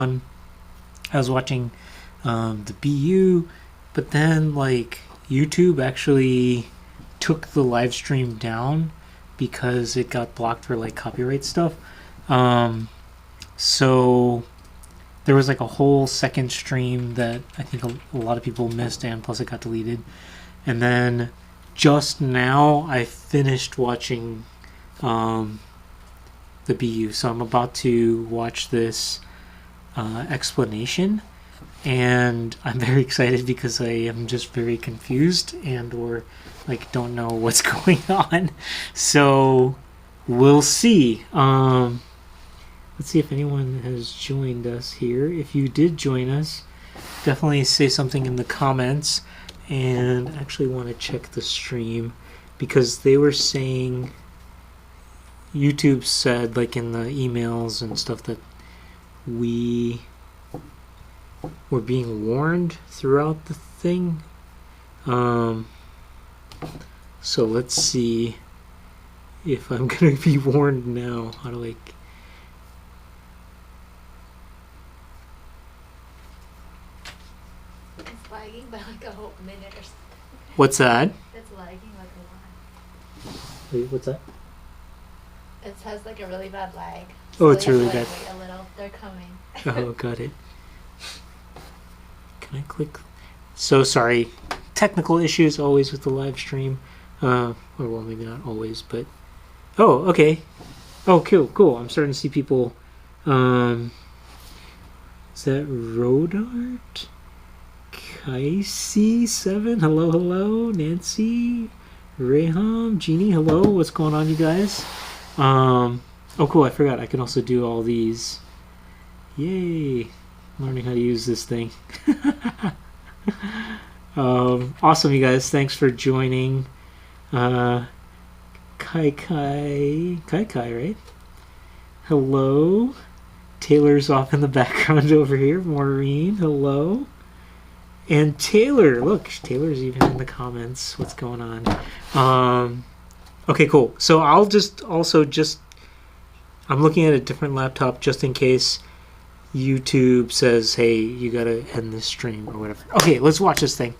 I was watching the BU, but then like YouTube actually took the live stream down because it got blocked for like copyright stuff. So there was like a whole second stream that I think a lot of people missed, and plus it got deleted. And then just now I finished watching the BU, so I'm about to watch this explanation, and I'm very excited because I am just very confused and or like don't know what's going on. So we'll see. Let's see if anyone has joined us here. If you did join us, definitely say something in the comments. And I actually want to check the stream because they were saying, YouTube said like in the emails and stuff that we were being warned throughout the thing. So let's see if I'm gonna be warned now. How do I... It's lagging by like a whole minute or something. What's that? It's lagging like a lot. Wait, what's that? It has like a really bad lag. Oh, it's you have really to, bad. Wait a little. They're coming. Oh, got it. Can I click? So sorry. Technical issues always with the live stream. Or well, maybe not always, but... Oh, okay. Oh, cool. I'm starting to see people... Is that Rodart? Kaisi7? Hello. Nancy? Reham? Jeannie? Hello? What's going on, you guys? Oh, cool. I forgot. I can also do all these. Yay. Learning how to use this thing. Awesome, you guys. Thanks for joining. Kai, right? Hello. Taylor's off in the background over here. Maureen, hello. And Taylor, look, Taylor's even in the comments. What's going on? Okay, cool. So I'll just also I'm looking at a different laptop just in case YouTube says, hey, you gotta end this stream or whatever. Okay, let's watch this thing.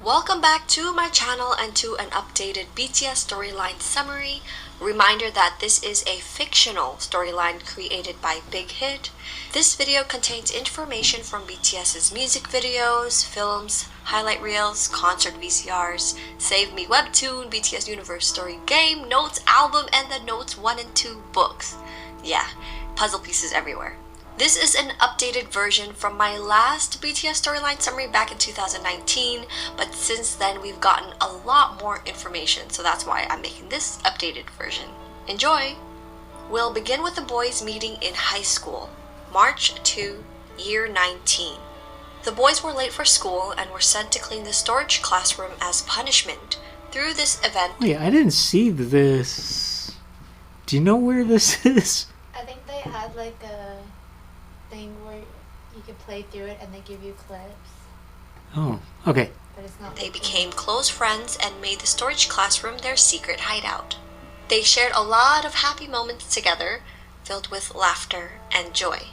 Welcome back to my channel and to an updated BTS Storyline summary. Reminder that this is a fictional storyline created by Big Hit. This video contains information from BTS's music videos, films, highlight reels, concert VCRs, Save Me webtoon, BTS Universe Story game, notes, album, and the Notes 1 and 2 books. Yeah, puzzle pieces everywhere. This is an updated version from my last BTS Storyline summary back in 2019, but since then we've gotten a lot more information, so that's why I'm making this updated version. Enjoy! We'll begin with the boys meeting in high school, March 2, year 19. The boys were late for school and were sent to clean the storage classroom as punishment. Through this event... Wait, I didn't see this. Do you know where this is? I think they had like a thing where you could play through it and they give you clips. Oh, okay. But it's not. They became close friends and made the storage classroom their secret hideout. They shared a lot of happy moments together, filled with laughter and joy.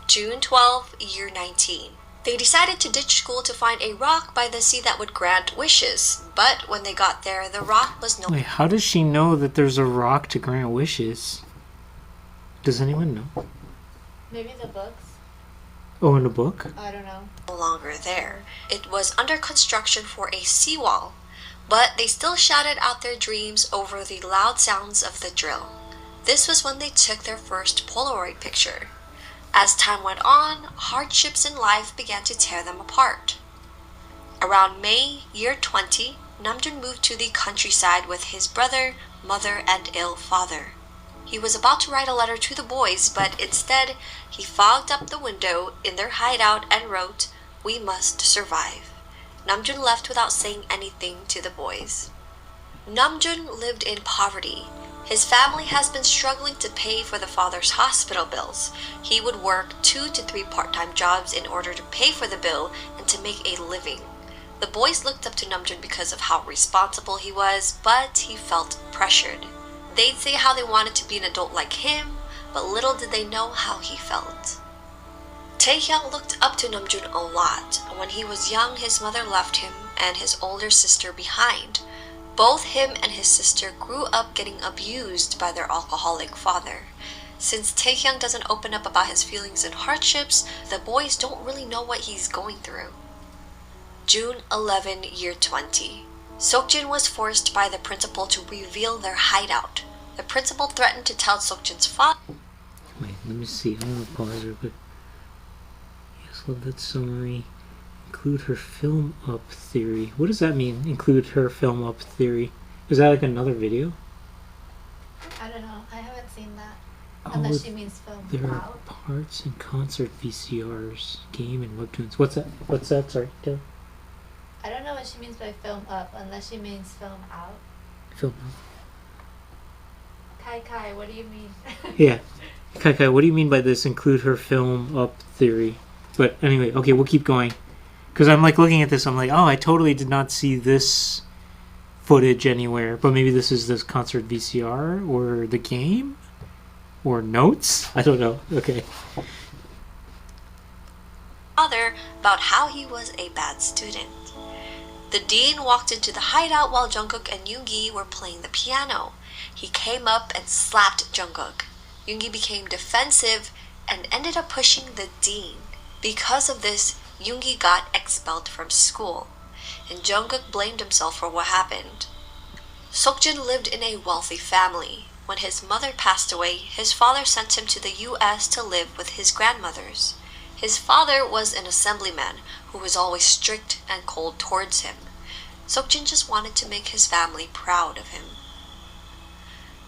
June 12, year 19. They decided to ditch school to find a rock by the sea that would grant wishes, but when they got there, the rock was no... Wait, how does she know that there's a rock to grant wishes? Does anyone know? Maybe the books. Oh, in a book? I don't know. No longer there. It was under construction for a seawall, but they still shouted out their dreams over the loud sounds of the drill. This was when they took their first Polaroid picture. As time went on, hardships in life began to tear them apart. Around May, year 20, Namjoon moved to the countryside with his brother, mother, and ill father. He was about to write a letter to the boys, but instead, he fogged up the window in their hideout and wrote, "We must survive." Namjoon left without saying anything to the boys. Namjoon lived in poverty. His family has been struggling to pay for the father's hospital bills. He would work 2 to 3 part-time jobs in order to pay for the bill and to make a living. The boys looked up to Namjoon because of how responsible he was, but he felt pressured. They'd say how they wanted to be an adult like him, but little did they know how he felt. Taehyung looked up to Namjoon a lot. When he was young, his mother left him and his older sister behind. Both him and his sister grew up getting abused by their alcoholic father. Since Taehyung doesn't open up about his feelings and hardships, the boys don't really know what he's going through. June 11, year 20. Seokjin was forced by the principal to reveal their hideout. The principal threatened to tell Seokjin's father. Wait, let me see. I'm gonna pause real quick. Yes, love that summary. Include her film up theory. What does that mean? Include her film up theory. Is that like another video? I don't know. I haven't seen that. Oh, Unless she means film there are out. parts in concert VCRs, game and webtoons. What's that? What's that? Sorry, Taylor. I don't know what she means by film up, unless she means film out. Film up. Kai, what do you mean? Yeah. Kai, what do you mean by this? Include her film up theory. But anyway, okay, we'll keep going. Because I'm like looking at this, I'm like, oh, I totally did not see this footage anywhere. But maybe this is this concert VCR or the game or notes. I don't know. Okay. Father about how he was a bad student. The dean walked into the hideout while Jungkook and Yoongi were playing the piano. He came up and slapped Jungkook. Yoongi became defensive and ended up pushing the dean. Because of this, Yoongi got expelled from school, and Jungkook blamed himself for what happened. Seokjin lived in a wealthy family. When his mother passed away, his father sent him to the US to live with his grandmothers. His father was an assemblyman who was always strict and cold towards him. Seokjin just wanted to make his family proud of him.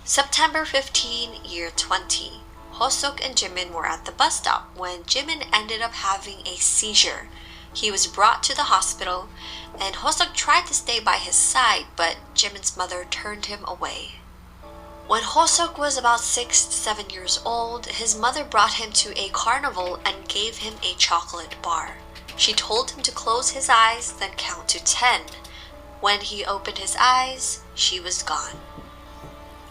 September 15, year 20. Hoseok and Jimin were at the bus stop when Jimin ended up having a seizure. He was brought to the hospital, and Hoseok tried to stay by his side, but Jimin's mother turned him away. When Hoseok was about 6 to 7 years old, his mother brought him to a carnival and gave him a chocolate bar. She told him to close his eyes, then count to 10. When he opened his eyes, she was gone.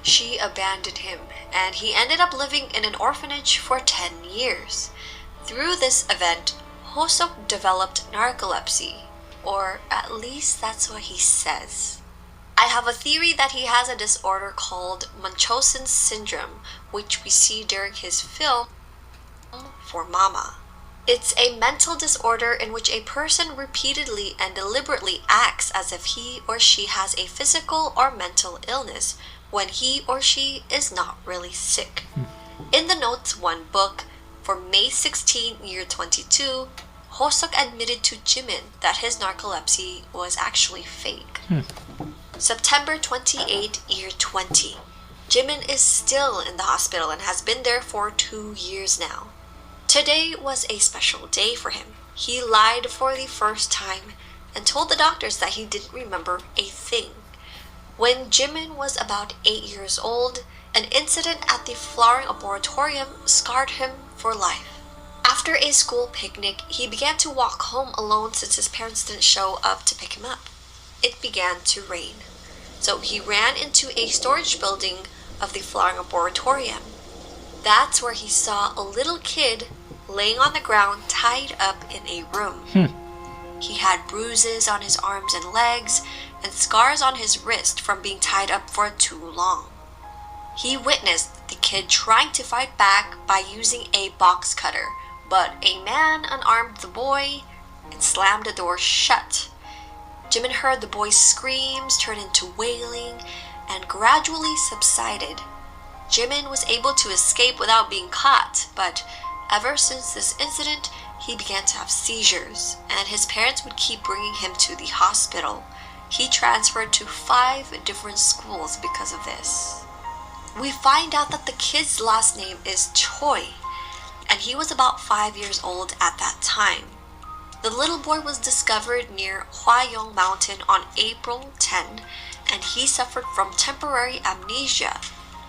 She abandoned him, and he ended up living in an orphanage for 10 years. Through this event, Hoseok developed narcolepsy, or at least that's what he says. I have a theory that he has a disorder called Munchausen syndrome, which we see during his film for Mama. It's a mental disorder in which a person repeatedly and deliberately acts as if he or she has a physical or mental illness when he or she is not really sick. In the Notes 1 book, for May 16, year 22, Hoseok admitted to Jimin that his narcolepsy was actually fake. September 28, year 20. Jimin is still in the hospital and has been there for 2 years now. Today was a special day for him. He lied for the first time and told the doctors that he didn't remember a thing. When Jimin was about 8 years old, an incident at the flowering arboretum scarred him for life. After a school picnic, he began to walk home alone since his parents didn't show up to pick him up. It began to rain, so he ran into a storage building of the flowering arboretum. That's where he saw a little kid laying on the ground tied up in a room. He had bruises on his arms and legs and scars on his wrist from being tied up for too long. He witnessed the kid trying to fight back by using a box cutter, but a man unarmed the boy and slammed the door shut. Jimin heard the boy's screams turn into wailing and gradually subsided. Jimin was able to escape without being caught, but ever since this incident, he began to have seizures, and his parents would keep bringing him to the hospital. He transferred to 5 different schools because of this. We find out that the kid's last name is Choi, and he was about 5 years old at that time. The little boy was discovered near Hwayong Mountain on April 10, and he suffered from temporary amnesia.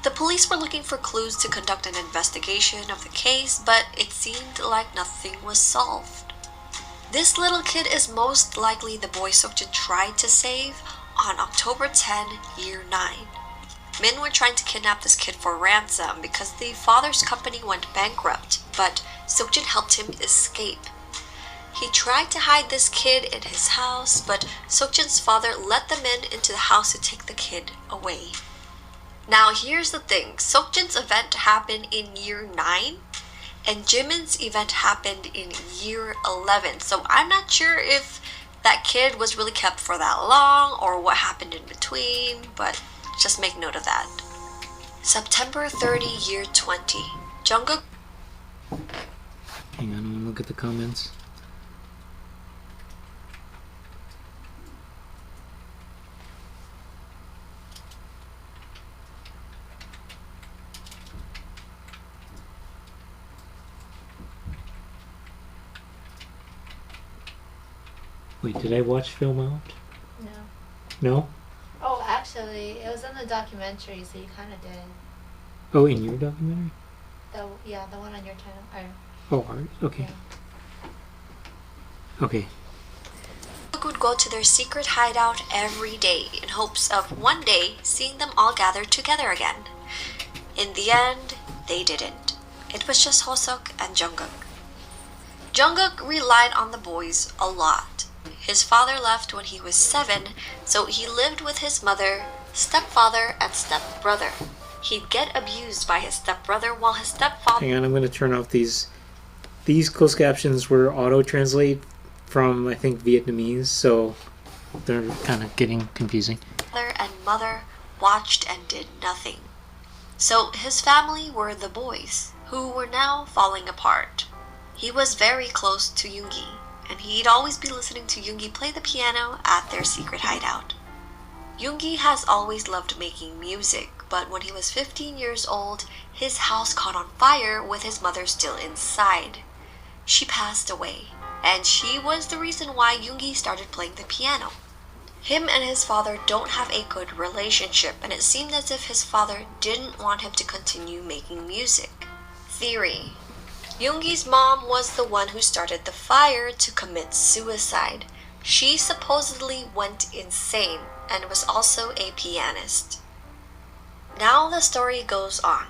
The police were looking for clues to conduct an investigation of the case, but it seemed like nothing was solved. This little kid is most likely the boy Seokjin tried to save on October 10, year 9. men were trying to kidnap this kid for ransom because the father's company went bankrupt, but Seokjin helped him escape. He tried to hide this kid in his house, but Seokjin's father let the men into the house to take the kid away. Now here's the thing, Seokjin's event happened in year 9, and Jimin's event happened in year 11, so I'm not sure if that kid was really kept for that long or what happened in between, but just make note of that. September 30, year 20. Jungkook. Hang on, I'm gonna look at the comments. Wait, did I watch Film Out? No. No? Oh, actually, it was in the documentary, so you kind of did. Oh, in your documentary? The one on your channel. Oh, art? Okay. Yeah. Okay. Would go to their secret hideout every day in hopes of one day seeing them all gathered together again. In the end, they didn't. It was just Hoseok and Jungkook. Jungkook relied on the boys a lot. His father left when he was 7, so he lived with his mother, stepfather, and stepbrother. He'd get abused by his stepbrother while his stepfather... Hang on, I'm going to turn off these. These closed captions were auto-translate from, I think, Vietnamese, so they're kind of getting confusing. Father and mother watched and did nothing. So his family were the boys, who were now falling apart. He was very close to Yoongi, and he'd always be listening to Yoongi play the piano at their secret hideout. Yoongi has always loved making music, but when he was 15 years old, his house caught on fire with his mother still inside. She passed away, and she was the reason why Yoongi started playing the piano. Him and his father don't have a good relationship, and it seemed as if his father didn't want him to continue making music. Theory: Yoongi's mom was the one who started the fire to commit suicide. She supposedly went insane and was also a pianist. Now the story goes on.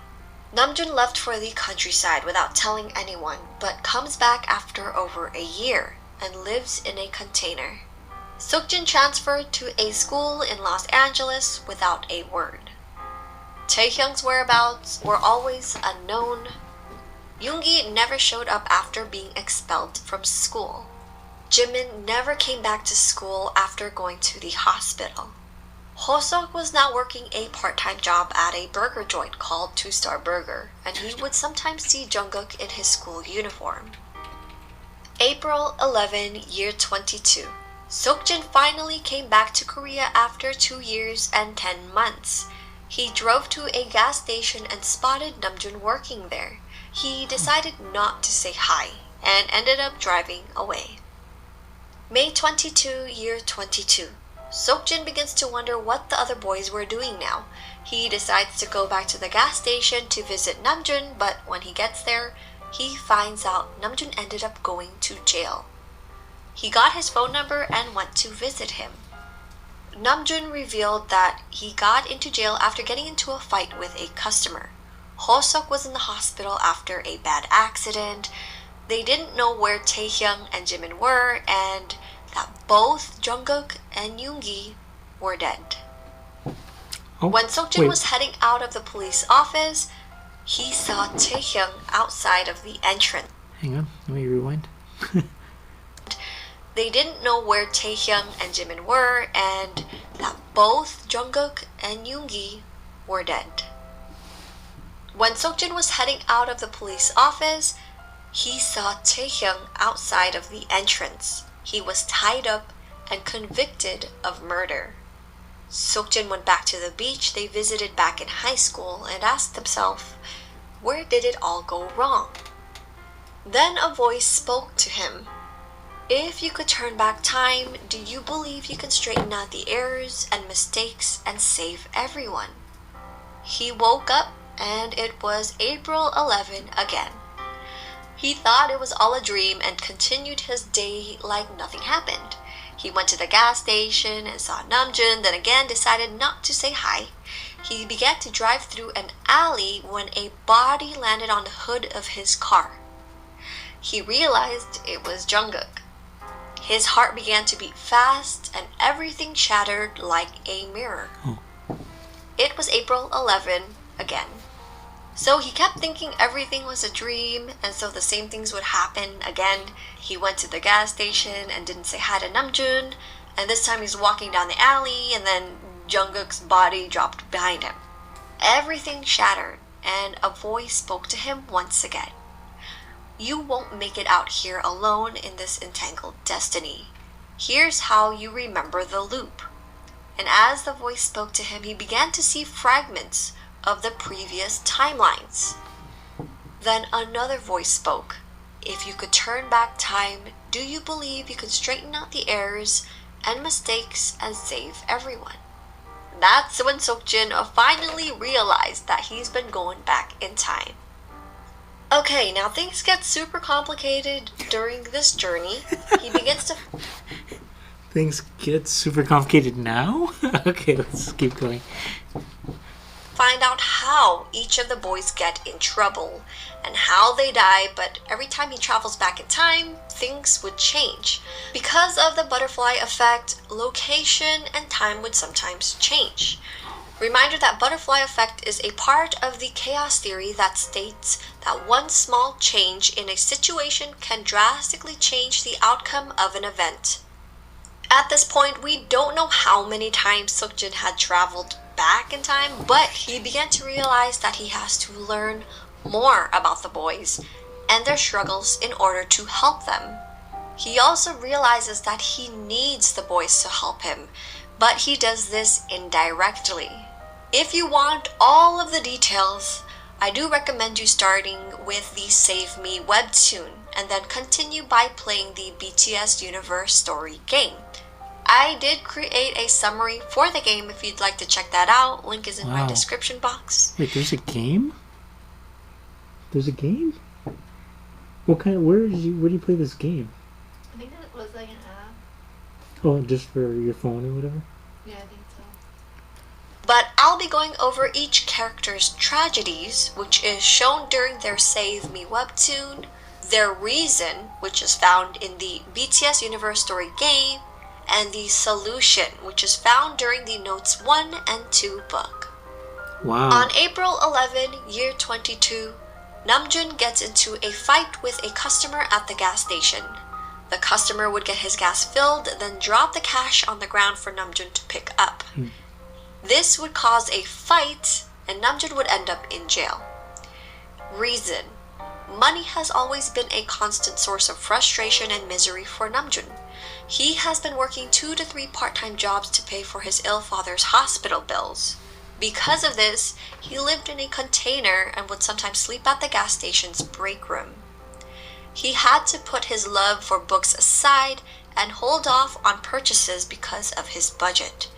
Namjoon left for the countryside without telling anyone, but comes back after over a year and lives in a container. Seokjin transferred to a school in Los Angeles without a word. Taehyung's whereabouts were always unknown. Yoongi never showed up after being expelled from school. Jimin never came back to school after going to the hospital. Hoseok was now working a part-time job at a burger joint called 2-Star Burger, and he would sometimes see Jungkook in his school uniform. April 11, year 22. Seokjin finally came back to Korea after 2 years and 10 months. He drove to a gas station and spotted Namjoon working there. He decided not to say hi and ended up driving away. May 22, year 22. Seokjin begins to wonder what the other boys were doing now. He decides to go back to the gas station to visit Namjoon, but when he gets there, he finds out Namjoon ended up going to jail. He got his phone number and went to visit him. Namjoon revealed that he got into jail after getting into a fight with a customer. Hoseok was in the hospital after a bad accident. They didn't know where Taehyung and Jimin were, and that both Jungkook and Yoongi were dead. Oh, When Seokjin wait. was heading out of the police office, he saw Taehyung outside of the entrance. Hang on, let me rewind. They didn't know where Taehyung and Jimin were, and that both Jungkook and Yoongi were dead. When Seokjin was heading out of the police office, he saw Taehyung outside of the entrance. He was tied up and convicted of murder. Seokjin went back to the beach they visited back in high school and asked himself, where did it all go wrong? Then a voice spoke to him. If you could turn back time, do you believe you can straighten out the errors and mistakes and save everyone? He woke up and it was April 11 again. He thought it was all a dream and continued his day like nothing happened. He went to the gas station and saw Namjoon, then again decided not to say hi. He began to drive through an alley when a body landed on the hood of his car. He realized it was Jungkook. His heart began to beat fast and everything shattered like a mirror. It was April 11 again. So he kept thinking everything was a dream, and so the same things would happen again. He went to the gas station and didn't say hi to Namjoon, and this time he's walking down the alley and then Jungkook's body dropped behind him. Everything shattered and a voice spoke to him once again. You won't make it out here alone in this entangled destiny. Here's how you remember the loop. And as the voice spoke to him, he began to see fragments of the previous timelines. Then another voice spoke. If you could turn back time, do you believe you could straighten out the errors and mistakes and save everyone? That's when Seokjin finally realized that he's been going back in time. Okay, now things get super complicated during this journey. He begins to Things get super complicated now? Okay, let's keep going. find out how each of the boys get in trouble and how they die, but every time he travels back in time, things would change. Because of the butterfly effect, location and time would sometimes change. Reminder that butterfly effect is a part of the chaos theory that states that one small change in a situation can drastically change the outcome of an event. At this point, we don't know how many times Seokjin had traveled back in time, but he began to realize that he has to learn more about the boys and their struggles in order to help them. He also realizes that he needs the boys to help him, but he does this indirectly. If you want all of the details, I do recommend you starting with the Save Me webtoon and then continue by playing the BTS Universe story game. I did create a summary for the game if you'd like to check that out. Link is in my Wow. description box. Wait, there's a game? There's a game? Where do you play this game? I think it was like an app. Oh, just for your phone or whatever? Yeah, I think so. But I'll be going over each character's tragedies, which is shown during their Save Me webtoon, their reason, which is found in the BTS Universe story game, and the solution, which is found during the Notes 1 and 2 book. Wow. On April 11, year 22, Namjoon gets into a fight with a customer at the gas station. The customer would get his gas filled, then drop the cash on the ground for Namjoon to pick up. This would cause a fight, and Namjoon would end up in jail. Reason: money has always been a constant source of frustration and misery for Namjoon. He has been working 2 to 3 part-time jobs to pay for his ill father's hospital bills. Because of this, he lived in a container and would sometimes sleep at the gas station's break room. He had to put his love for books aside and hold off on purchases because of his budget.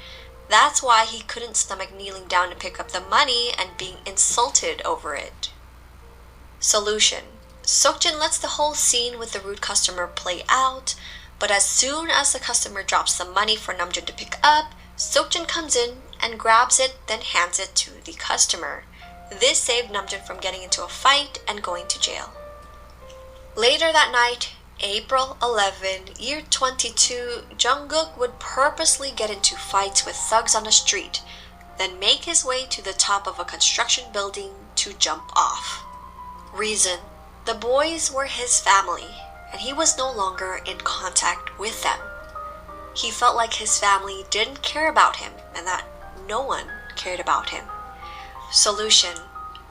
That's why he couldn't stomach kneeling down to pick up the money and being insulted over it. Solution: Seokjin lets the whole scene with the rude customer play out, but as soon as the customer drops some money for Namjoon to pick up, Seokjin comes in and grabs it, then hands it to the customer. This saved Namjoon from getting into a fight and going to jail. Later that night, April 11, year 22, Jungkook would purposely get into fights with thugs on the street, then make his way to the top of a construction building to jump off. Reason: the boys were his family, and he was no longer in contact with them. He felt like his family didn't care about him and that no one cared about him. Solution: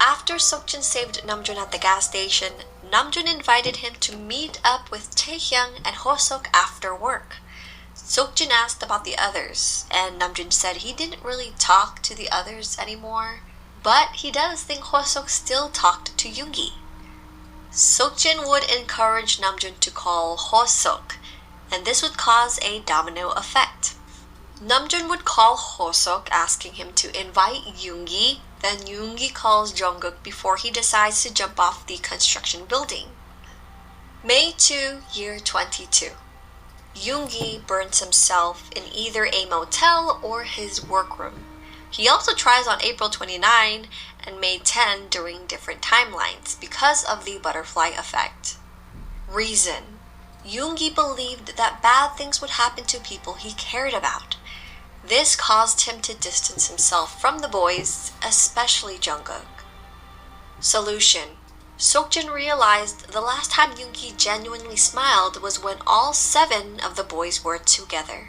after Seokjin saved Namjoon at the gas station, Namjoon invited him to meet up with Taehyung and Hoseok after work. Seokjin asked about the others, and Namjoon said he didn't really talk to the others anymore, but he does think Hoseok still talked to Yoongi. Seokjin would encourage Namjoon to call Hoseok, and this would cause a domino effect. Namjoon would call Hoseok asking him to invite Yoongi, then Yoongi calls Jungkook before he decides to jump off the construction building. May 2, year 22. Yoongi burns himself in either a motel or his workroom. He also tries on April 29 and May 10 during different timelines because of the butterfly effect. Reason: Yoongi believed that bad things would happen to people he cared about. This caused him to distance himself from the boys, especially Jungkook. Solution: Seokjin realized the last time Yoongi genuinely smiled was when all 7 of the boys were together.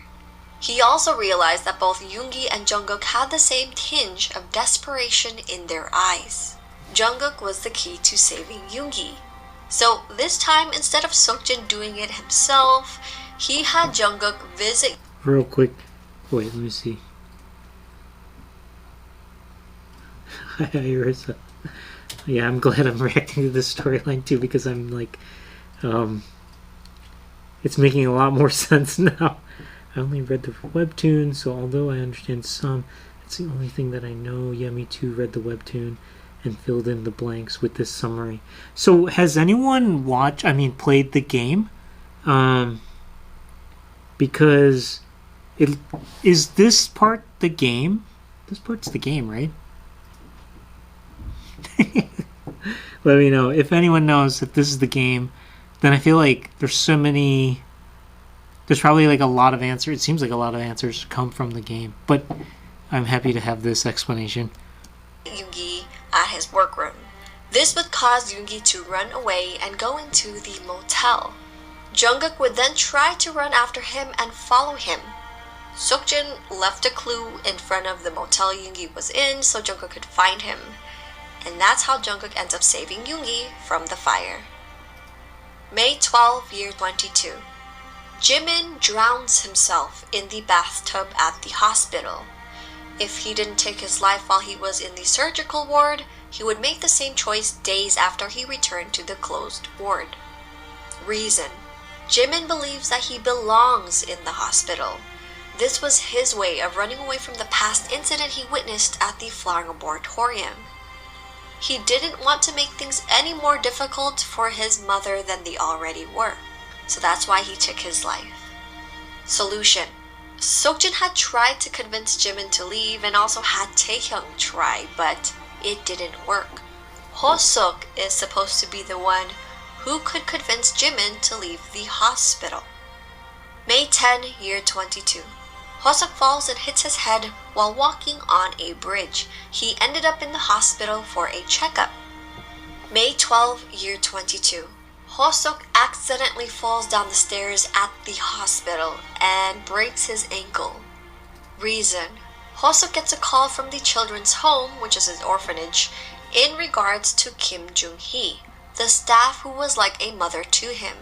He also realized that both Yoongi and Jungkook had the same tinge of desperation in their eyes. Jungkook was the key to saving Yoongi. So this time, instead of Seokjin doing it himself, he had Jungkook visit. Real quick. Wait, let me see. Hi, Iris. Yeah, I'm glad I'm reacting to this storyline too because I'm like, it's making a lot more sense now. I only read the webtoon, so although I understand some, it's the only thing that I know. Yeah, me too, read the webtoon and filled in the blanks with this summary. So has anyone played the game? Because is this part the game? This part's the game, right? Let me know. If anyone knows that this is the game, then I feel like there's probably like a lot of answers. It seems like a lot of answers come from the game. But I'm happy to have this explanation. Yoongi at his workroom. This would cause Yoongi to run away and go into the motel. Jungkook would then try to run after him and follow him. Seokjin left a clue in front of the motel Yoongi was in so Jungkook could find him. And that's how Jungkook ends up saving Yoongi from the fire. May 12, year 22. Jimin drowns himself in the bathtub at the hospital. If he didn't take his life while he was in the surgical ward, he would make the same choice days after he returned to the closed ward. Reason: Jimin believes that he belongs in the hospital. This was his way of running away from the past incident he witnessed at the Flowering Laboratorium. He didn't want to make things any more difficult for his mother than they already were, so that's why he took his life. Solution: Seokjin had tried to convince Jimin to leave and also had Taehyung try, but it didn't work. Hoseok is supposed to be the one who could convince Jimin to leave the hospital. May 10, year 22. Hoseok falls and hits his head while walking on a bridge. He ended up in the hospital for a checkup. May 12, year 22. Hoseok accidentally falls down the stairs at the hospital and breaks his ankle. Reason: Hoseok gets a call from the children's home, which is his orphanage, in regards to Kim Jung-hee, the staff who was like a mother to him.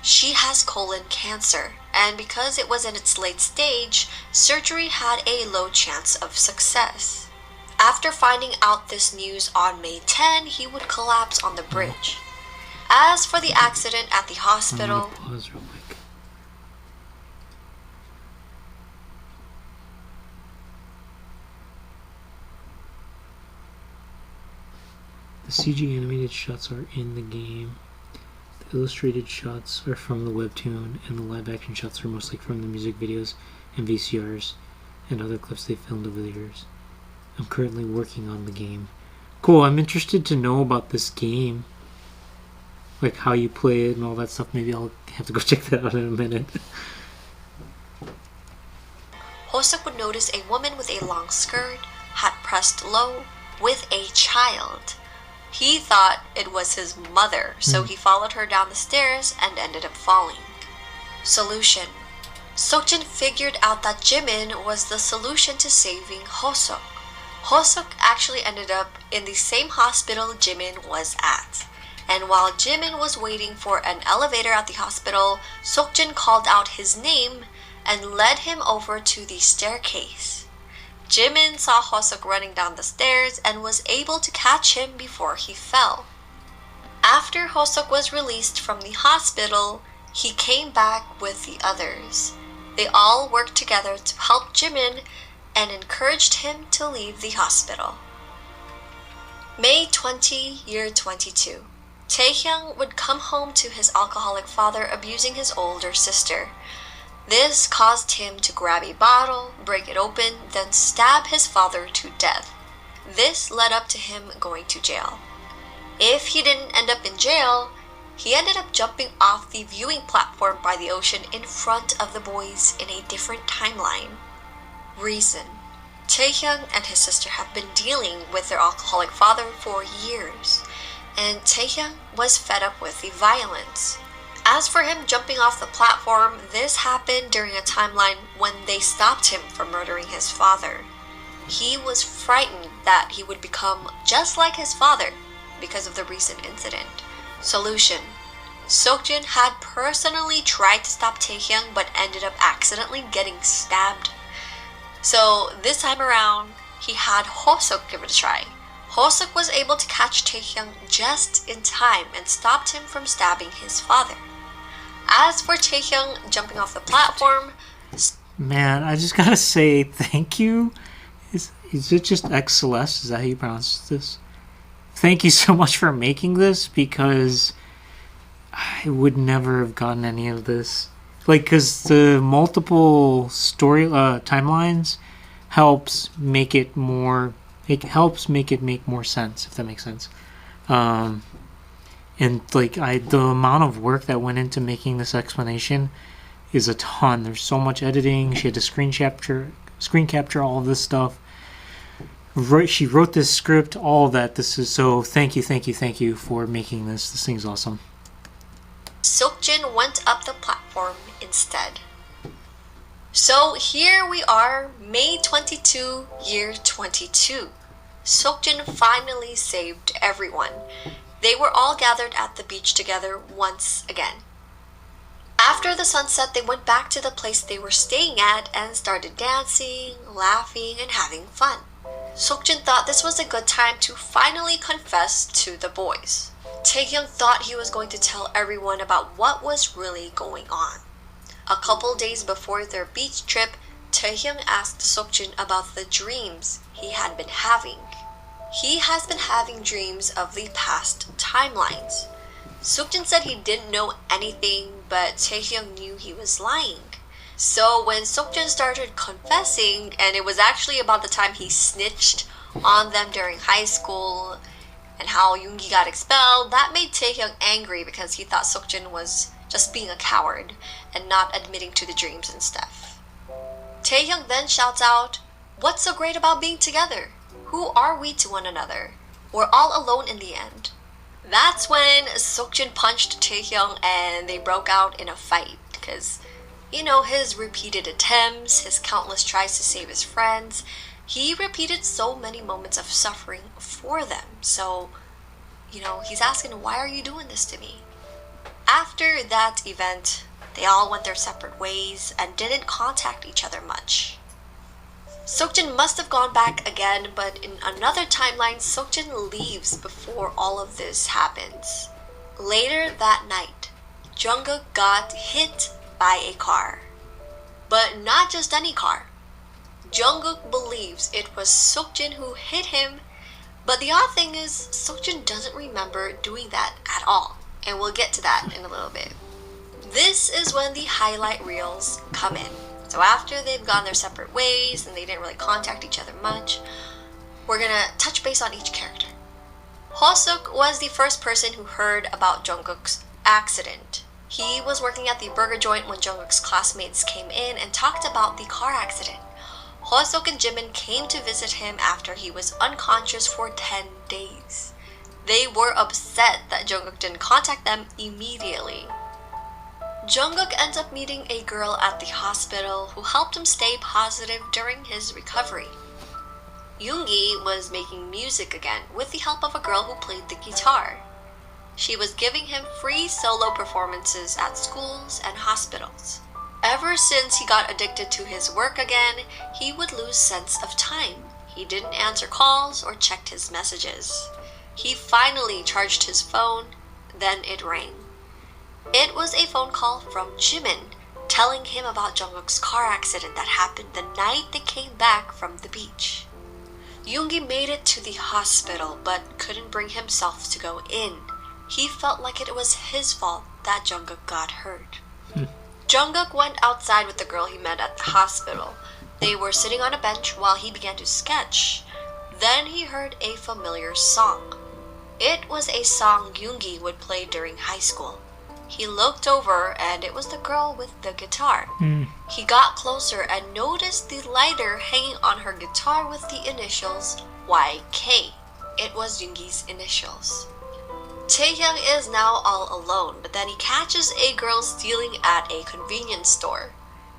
She has colon cancer, and because it was in its late stage, surgery had a low chance of success. After finding out this news on May 10, he would collapse on the bridge. As for the accident at the hospital, Pause real quick. The CG animated shots are in the game. The illustrated shots are from the webtoon, and the live action shots are mostly from the music videos and VCRs and other clips they filmed over the years. I'm currently working on the game. Cool, I'm interested to know about this game. Like how you play it and all that stuff. Maybe I'll have to go check that out in a minute. Hoseok would notice a woman with a long skirt, hat pressed low, with a child. He thought it was his mother, so he followed her down the stairs and ended up falling. Solution: Seokjin figured out that Jimin was the solution to saving Hoseok. Hoseok actually ended up in the same hospital Jimin was at. And while Jimin was waiting for an elevator at the hospital, Seokjin called out his name and led him over to the staircase. Jimin saw Hoseok running down the stairs and was able to catch him before he fell. After Hoseok was released from the hospital, he came back with the others. They all worked together to help Jimin and encouraged him to leave the hospital. May 20, year 22. Taehyung would come home to his alcoholic father abusing his older sister. This caused him to grab a bottle, break it open, then stab his father to death. This led up to him going to jail. If he didn't end up in jail, he ended up jumping off the viewing platform by the ocean in front of the boys in a different timeline. Reason: Taehyung and his sister have been dealing with their alcoholic father for years, and Taehyung was fed up with the violence. As for him jumping off the platform, this happened during a timeline when they stopped him from murdering his father. He was frightened that he would become just like his father because of the recent incident. Solution: Seokjin had personally tried to stop Taehyung but ended up accidentally getting stabbed. So this time around, he had Hoseok give it a try. Hoseok was able to catch Taehyung just in time and stopped him from stabbing his father. As for Taehyung jumping off the platform, Man, I just gotta say thank you. Is it just X Celeste? Is that how you pronounce this? Thank you so much for making this, because I would never have gotten any of this. Like, because the multiple story timelines helps make it more. It helps make it make more sense, if that makes sense. And like the amount of work that went into making this explanation is a ton. There's so much editing. She had to screen capture all of this stuff. She wrote this script, all of that. This is so. Thank you for making this. This thing's awesome. Seokjin went up the platform instead. So here we are, May 22, year 22. Seokjin finally saved everyone. They were all gathered at the beach together once again. After the sunset, they went back to the place they were staying at and started dancing, laughing, and having fun. Seokjin thought this was a good time to finally confess to the boys. Taehyung thought he was going to tell everyone about what was really going on. A couple days before their beach trip, Taehyung asked Seokjin about the dreams he had been having. He has been having dreams of the past timelines. Seokjin said he didn't know anything, but Taehyung knew he was lying. So when Seokjin started confessing, and it was actually about the time he snitched on them during high school and how Yoongi got expelled, that made Taehyung angry because he thought Seokjin was just being a coward and not admitting to the dreams and stuff. Taehyung then shouts out, "What's so great about being together? Who are we to one another? We're all alone in the end." That's when Seokjin punched Taehyung and they broke out in a fight because, you know, his repeated attempts, his countless tries to save his friends, he repeated so many moments of suffering for them. So, you know, he's asking, why are you doing this to me? After that event, they all went their separate ways and didn't contact each other much. Seokjin must have gone back again, but in another timeline, Seokjin leaves before all of this happens. Later that night, Jungkook got hit by a car. But not just any car. Jungkook believes it was Seokjin who hit him, but the odd thing is Seokjin doesn't remember doing that at all, and we'll get to that in a little bit. This is when the highlight reels come in. So after they've gone their separate ways and they didn't really contact each other much, we're gonna touch base on each character. Hoseok was the first person who heard about Jungkook's accident. He was working at the burger joint when Jungkook's classmates came in and talked about the car accident. Hoseok and Jimin came to visit him after he was unconscious for 10 days. They were upset that Jungkook didn't contact them immediately. Jungkook ends up meeting a girl at the hospital who helped him stay positive during his recovery. Yoongi was making music again with the help of a girl who played the guitar. She was giving him free solo performances at schools and hospitals. Ever since he got addicted to his work again, he would lose sense of time. He didn't answer calls or checked his messages. He finally charged his phone, then it rang. It was a phone call from Jimin, telling him about Jungkook's car accident that happened the night they came back from the beach. Yoongi made it to the hospital but couldn't bring himself to go in. He felt like it was his fault that Jungkook got hurt. Jungkook went outside with the girl he met at the hospital. They were sitting on a bench while he began to sketch. Then he heard a familiar song. It was a song Yoongi would play during high school. He looked over and it was the girl with the guitar. He got closer and noticed the lighter hanging on her guitar with the initials YK. It was Yoongi's initials. Taehyung is now all alone, but then he catches a girl stealing at a convenience store.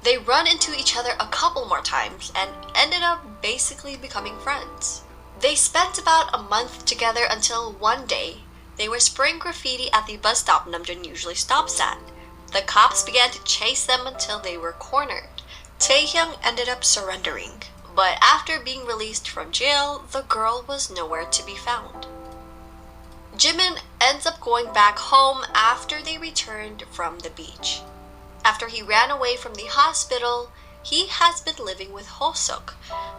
They run into each other a couple more times and ended up basically becoming friends. They spent about a month together until one day, they were spraying graffiti at the bus stop Namjoon usually stops at. The cops began to chase them until they were cornered. Taehyung ended up surrendering, but after being released from jail, the girl was nowhere to be found. Jimin ends up going back home after they returned from the beach. After he ran away from the hospital, he has been living with Hosuk,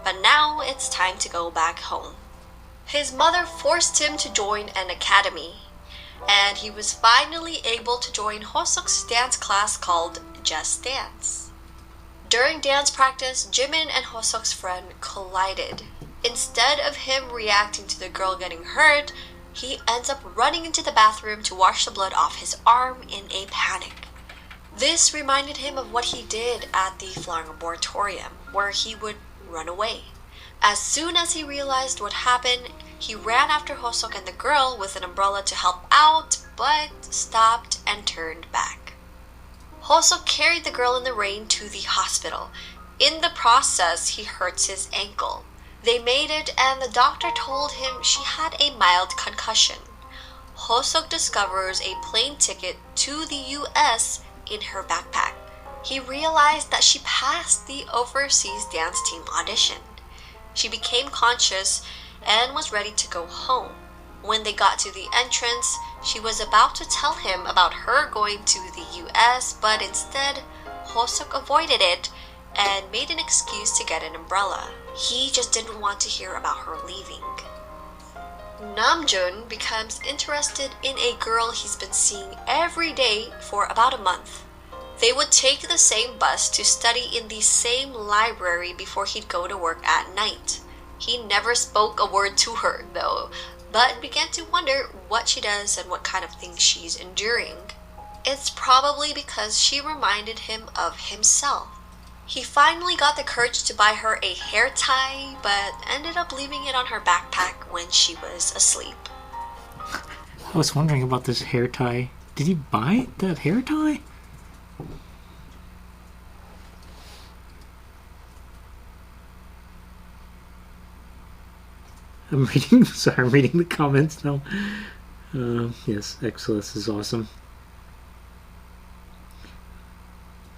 but now it's time to go back home. His mother forced him to join an academy, and he was finally able to join Hosuk's dance class called Just Dance. During dance practice, Jimin and Hosuk's friend collided. Instead of him reacting to the girl getting hurt, he ends up running into the bathroom to wash the blood off his arm in a panic. This reminded him of what he did at the Flying Laboratorium, where he would run away. As soon as he realized what happened, he ran after Hosuk and the girl with an umbrella to help out, but stopped and turned back. Hosuk carried the girl in the rain to the hospital. In the process, he hurts his ankle. They made it and the doctor told him she had a mild concussion. Hosuk discovers a plane ticket to the US in her backpack. He realized that she passed the overseas dance team audition. She became conscious and was ready to go home. When they got to the entrance, she was about to tell him about her going to the US, but instead, Hosuk avoided it and made an excuse to get an umbrella. He just didn't want to hear about her leaving. Namjoon becomes interested in a girl he's been seeing every day for about a month. They would take the same bus to study in the same library before he'd go to work at night. He never spoke a word to her, though, but began to wonder what she does and what kind of things she's enduring. It's probably because she reminded him of himself. He finally got the courage to buy her a hair tie, but ended up leaving it on her backpack when she was asleep. I was wondering about this hair tie. Did he buy that hair tie? I'm reading the comments now. Yes, Exodus is awesome.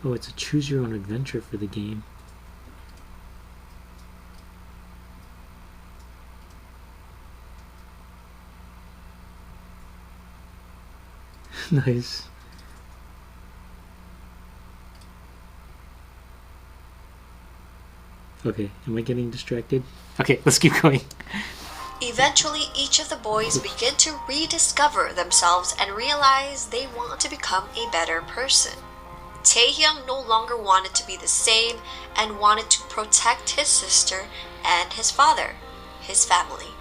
Oh, it's a choose your own adventure for the game. Nice. Okay, am I getting distracted? Okay, let's keep going. Eventually, each of the boys begin to rediscover themselves and realize they want to become a better person. Taehyung no longer wanted to be the same and wanted to protect his sister and his father, his family.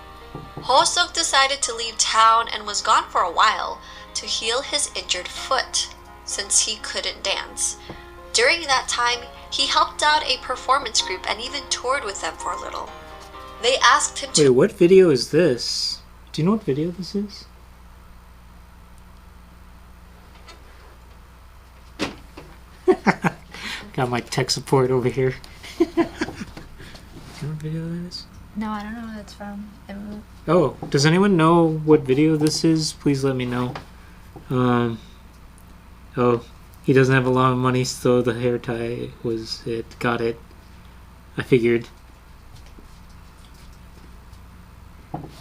Hosuk decided to leave town and was gone for a while to heal his injured foot since he couldn't dance. During that time, he helped out a performance group and even toured with them for a little. They asked him to— Wait, what video is this? Do you know what video this is? Got my tech support over here. Do you know what video that is? No, I don't know what it's from. Oh, does anyone know what video this is? Please let me know. Oh, he doesn't have a lot of money, so the hair tie was it. Got it. I figured.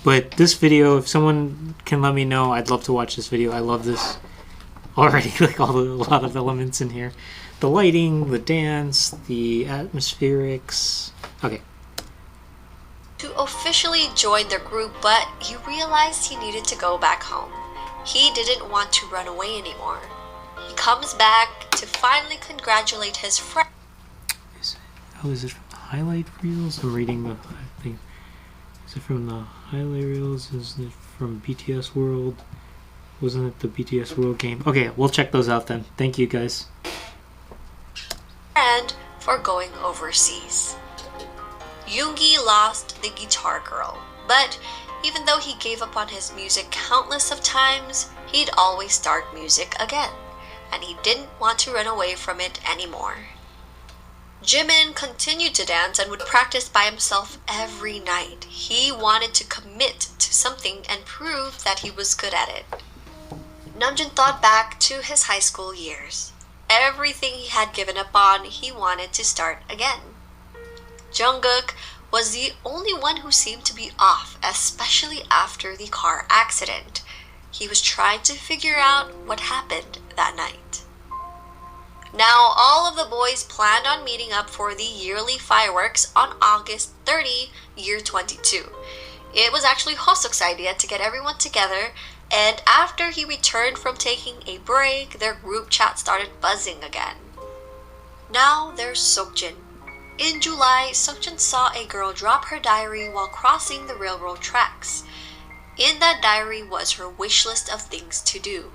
But this video, if someone can let me know, I'd love to watch this video. I love this already, like a lot of elements in here. The lighting, the dance, the atmospherics. Okay. to officially join their group, but he realized he needed to go back home. He didn't want to run away anymore. He comes back to to finally congratulate his friend. Is it from the highlight reels? I'm reading the thing. Is it from the highlight reels? Is it from BTS World? Wasn't it the BTS World game? Okay, we'll check those out then. Thank you guys. And for going overseas. Yoongi lost the guitar girl, but even though he gave up on his music countless of times, he'd always start music again, and he didn't want to run away from it anymore. Jimin continued to dance and would practice by himself every night. He wanted to commit to something and prove that he was good at it. Namjoon thought back to his high school years. Everything he had given up on, he wanted to start again. Jungkook was the only one who seemed to be off, especially after the car accident. He was trying to figure out what happened that night. Now, all of the boys planned on meeting up for the yearly fireworks on August 30, year 22. It was actually Hosok's idea to get everyone together, and after he returned from taking a break, their group chat started buzzing again. Now there's Seokjin. In July, Seokjin saw a girl drop her diary while crossing the railroad tracks. In that diary was her wish list of things to do.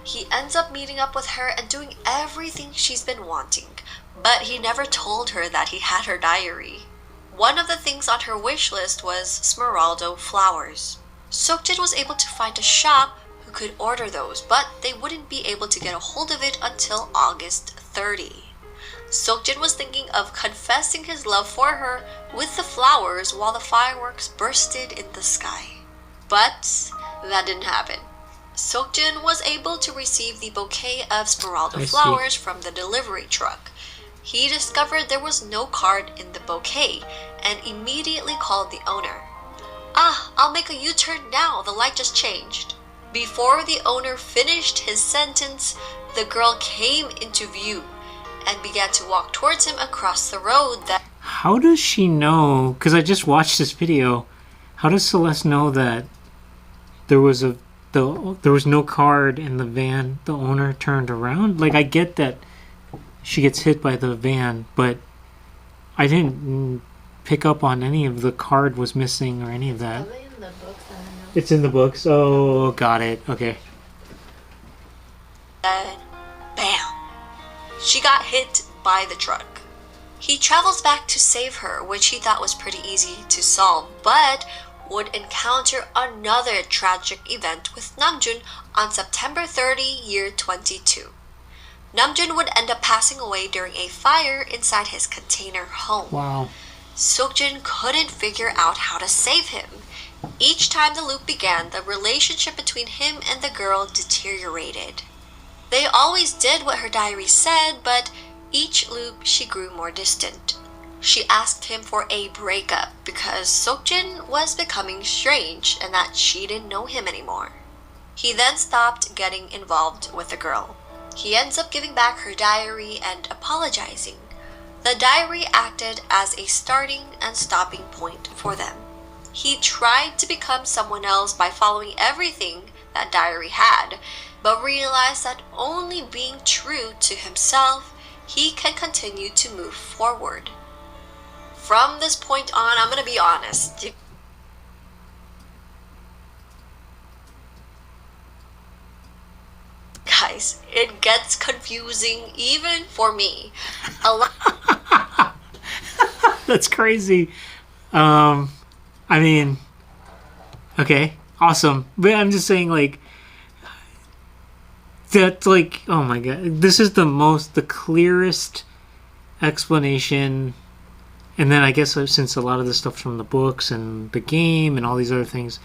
He ends up meeting up with her and doing everything she's been wanting, but he never told her that he had her diary. One of the things on her wish list was Smeraldo flowers. Seokjin was able to find a shop who could order those, but they wouldn't be able to get a hold of it until August 30. Seokjin was thinking of confessing his love for her with the flowers while the fireworks bursted in the sky. But that didn't happen. Seokjin was able to receive the bouquet of Smeraldo flowers from the delivery truck. He discovered there was no card in the bouquet and immediately called the owner. I'll make a U-turn now, the light just changed. Before the owner finished his sentence, the girl came into view and began to walk towards him across the road that... How does she know? Because I just watched this video. How does Celeste know that there was no card in the van? The owner turned around. Like, I get that she gets hit by the van, but I didn't pick up on any of the card was missing or any of that. Probably in the books, I don't know. It's in the books. Oh, got it. Okay. Then, bam! She got hit by the truck. He travels back to save her, which he thought was pretty easy to solve, but would encounter another tragic event with Namjoon on September 30, year 22. Namjoon would end up passing away during a fire inside his container home. Wow. Seokjin couldn't figure out how to save him. Each time the loop began, the relationship between him and the girl deteriorated. They always did what her diary said, but each loop she grew more distant. She asked him for a breakup because Seokjin was becoming strange and that she didn't know him anymore. He then stopped getting involved with the girl. He ends up giving back her diary and apologizing. The diary acted as a starting and stopping point for them. He tried to become someone else by following everything that diary had, but realized that only being true to himself, he can continue to move forward. From this point on, I'm gonna be honest. Guys, it gets confusing even for me. That's crazy. I mean, okay, awesome. But I'm just saying, like, that's like, oh my god, this is the clearest explanation. And then I guess since a lot of the stuff's from the books and the game and all these other things,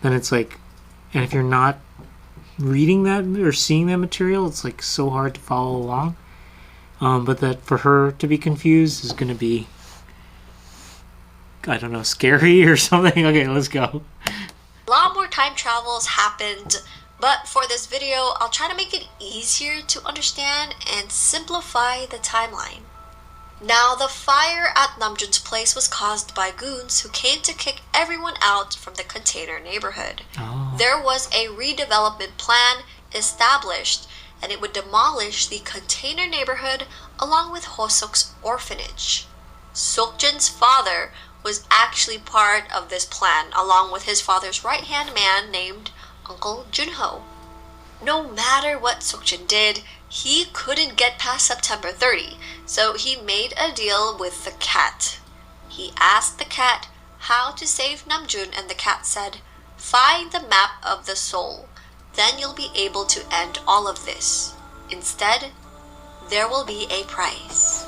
then it's like, and if you're not reading that or seeing that material, it's like so hard to follow along. But that for her to be confused is going to be, I don't know, scary or something. Okay, let's go. A lot more time travels happened, but for this video, I'll try to make it easier to understand and simplify the timeline. Now, the fire at Namjoon's place was caused by goons who came to kick everyone out from the container neighborhood. Oh. There was a redevelopment plan established, and it would demolish the container neighborhood along with Hosok's orphanage. Sokjin's father was actually part of this plan, along with his father's right-hand man named Uncle Junho. No matter what Sokjin did, he couldn't get past September 30, so he made a deal with the cat. He asked the cat how to save Namjoon, and the cat said, "Find the map of the soul, then you'll be able to end all of this. Instead, there will be a price."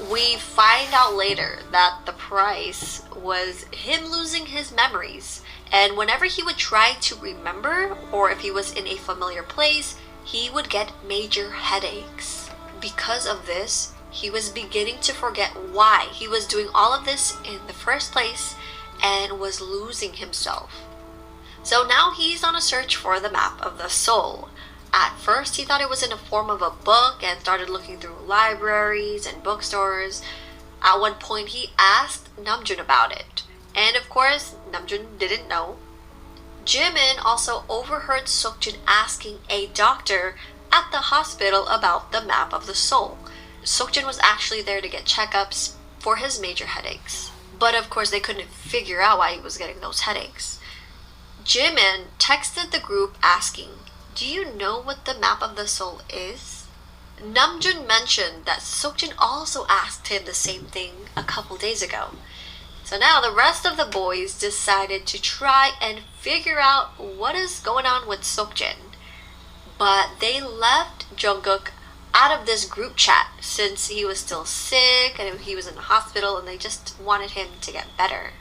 We find out later that the price was him losing his memories, and whenever he would try to remember, or if he was in a familiar place, he would get major headaches. Because of this, he was beginning to forget why he was doing all of this in the first place and was losing himself. So now he's on a search for the map of the soul. At first, he thought it was in the form of a book and started looking through libraries and bookstores. At one point, he asked Namjoon about it. And of course, Namjoon didn't know. Jimin also overheard Sokjin asking a doctor at the hospital about the map of the soul. Sokjin was actually there to get checkups for his major headaches. But of course, they couldn't figure out why he was getting those headaches. Jimin texted the group asking, "Do you know what the map of the soul is?" Namjoon mentioned that Sokjin also asked him the same thing a couple days ago. So now the rest of the boys decided to try and figure out what is going on with Sokjin. But they left Jungkook out of this group chat since he was still sick and he was in the hospital, and they just wanted him to get better.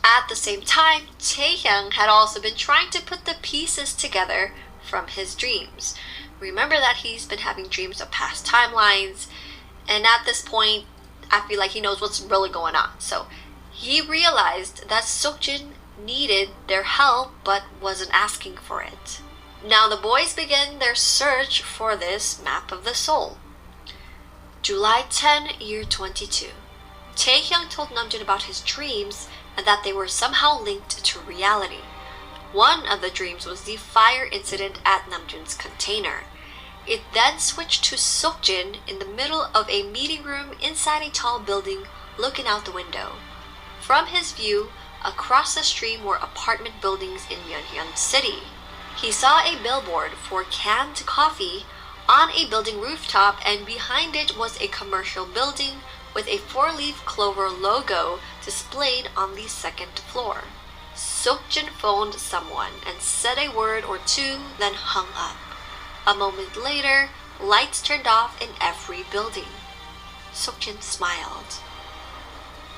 At the same time, Taehyung had also been trying to put the pieces together from his dreams. Remember that he's been having dreams of past timelines, and at this point, I feel like he knows what's really going on. So he realized that Sokjin needed their help but wasn't asking for it. Now the boys begin their search for this map of the soul. July 10, year 22. Taehyung told Namjoon about his dreams and that they were somehow linked to reality. One of the dreams was the fire incident at Namjoon's container. It then switched to Sokjin in the middle of a meeting room inside a tall building looking out the window. From his view, across the stream were apartment buildings in Yeonhyun City. He saw a billboard for canned coffee on a building rooftop, and behind it was a commercial building with a four-leaf clover logo displayed on the second floor. Sokjin phoned someone and said a word or two, then hung up. A moment later, lights turned off in every building. Sokjin smiled.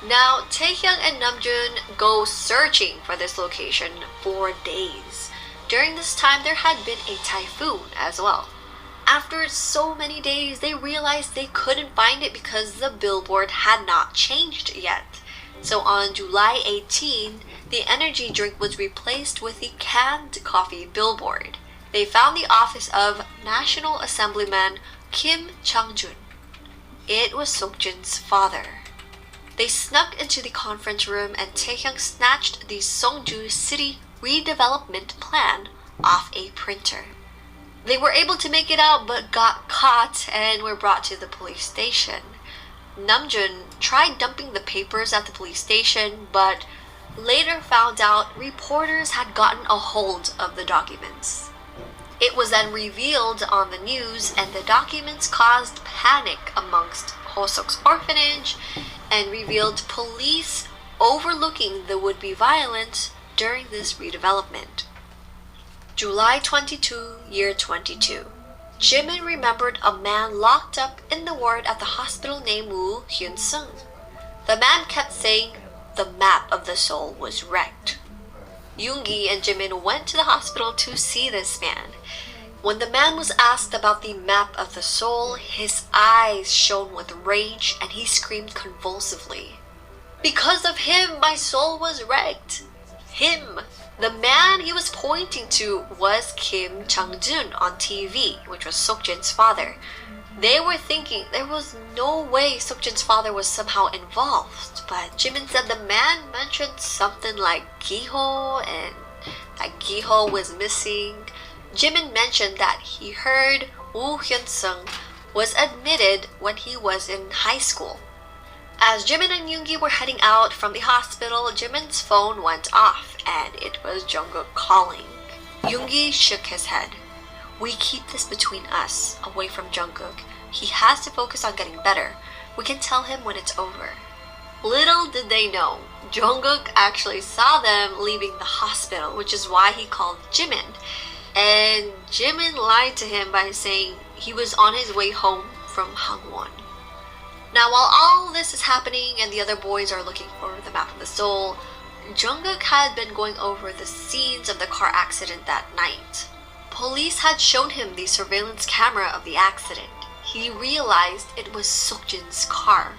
Now, Taehyung and Namjoon go searching for this location for days. During this time, there had been a typhoon as well. After so many days, they realized they couldn't find it because the billboard had not changed yet. So on July 18, the energy drink was replaced with the canned coffee billboard. They found the office of National Assemblyman Kim Chang-jun. It was Sokjin's father. They snuck into the conference room, and Taehyung snatched the Songju City redevelopment plan off a printer. They were able to make it out but got caught and were brought to the police station. Namjoon tried dumping the papers at the police station, but later found out reporters had gotten a hold of the documents. It was then revealed on the news, and the documents caused panic amongst Hosok's orphanage and revealed police overlooking the would-be violence during this redevelopment. July 22, year 22. Jimin remembered a man locked up in the ward at the hospital named Woo Hyun-sung. The man kept saying the map of the soul was wrecked. Yoongi and Jimin went to the hospital to see this man. When the man was asked about the map of the soul, his eyes shone with rage and he screamed convulsively. "Because of him, my soul was wrecked." Him. The man he was pointing to was Kim Chang-jun on TV, which was Sokjin's father. They were thinking there was no way Sokjin's father was somehow involved, but Jimin said the man mentioned something like Giho and that Giho was missing. Jimin mentioned that he heard Woo Hyun-sung was admitted when he was in high school. As Jimin and Yoongi were heading out from the hospital, Jimin's phone went off and it was Jungkook calling. Yoongi shook his head. "We keep this between us, away from Jungkook. He has to focus on getting better. We can tell him when it's over." Little did they know, Jungkook actually saw them leaving the hospital, which is why he called Jimin. And Jimin lied to him by saying he was on his way home from Hangwon. Now, while all this is happening and the other boys are looking for the map of the soul, Jungkook had been going over the scenes of the car accident that night. Police had shown him the surveillance camera of the accident. He realized it was Seokjin's car.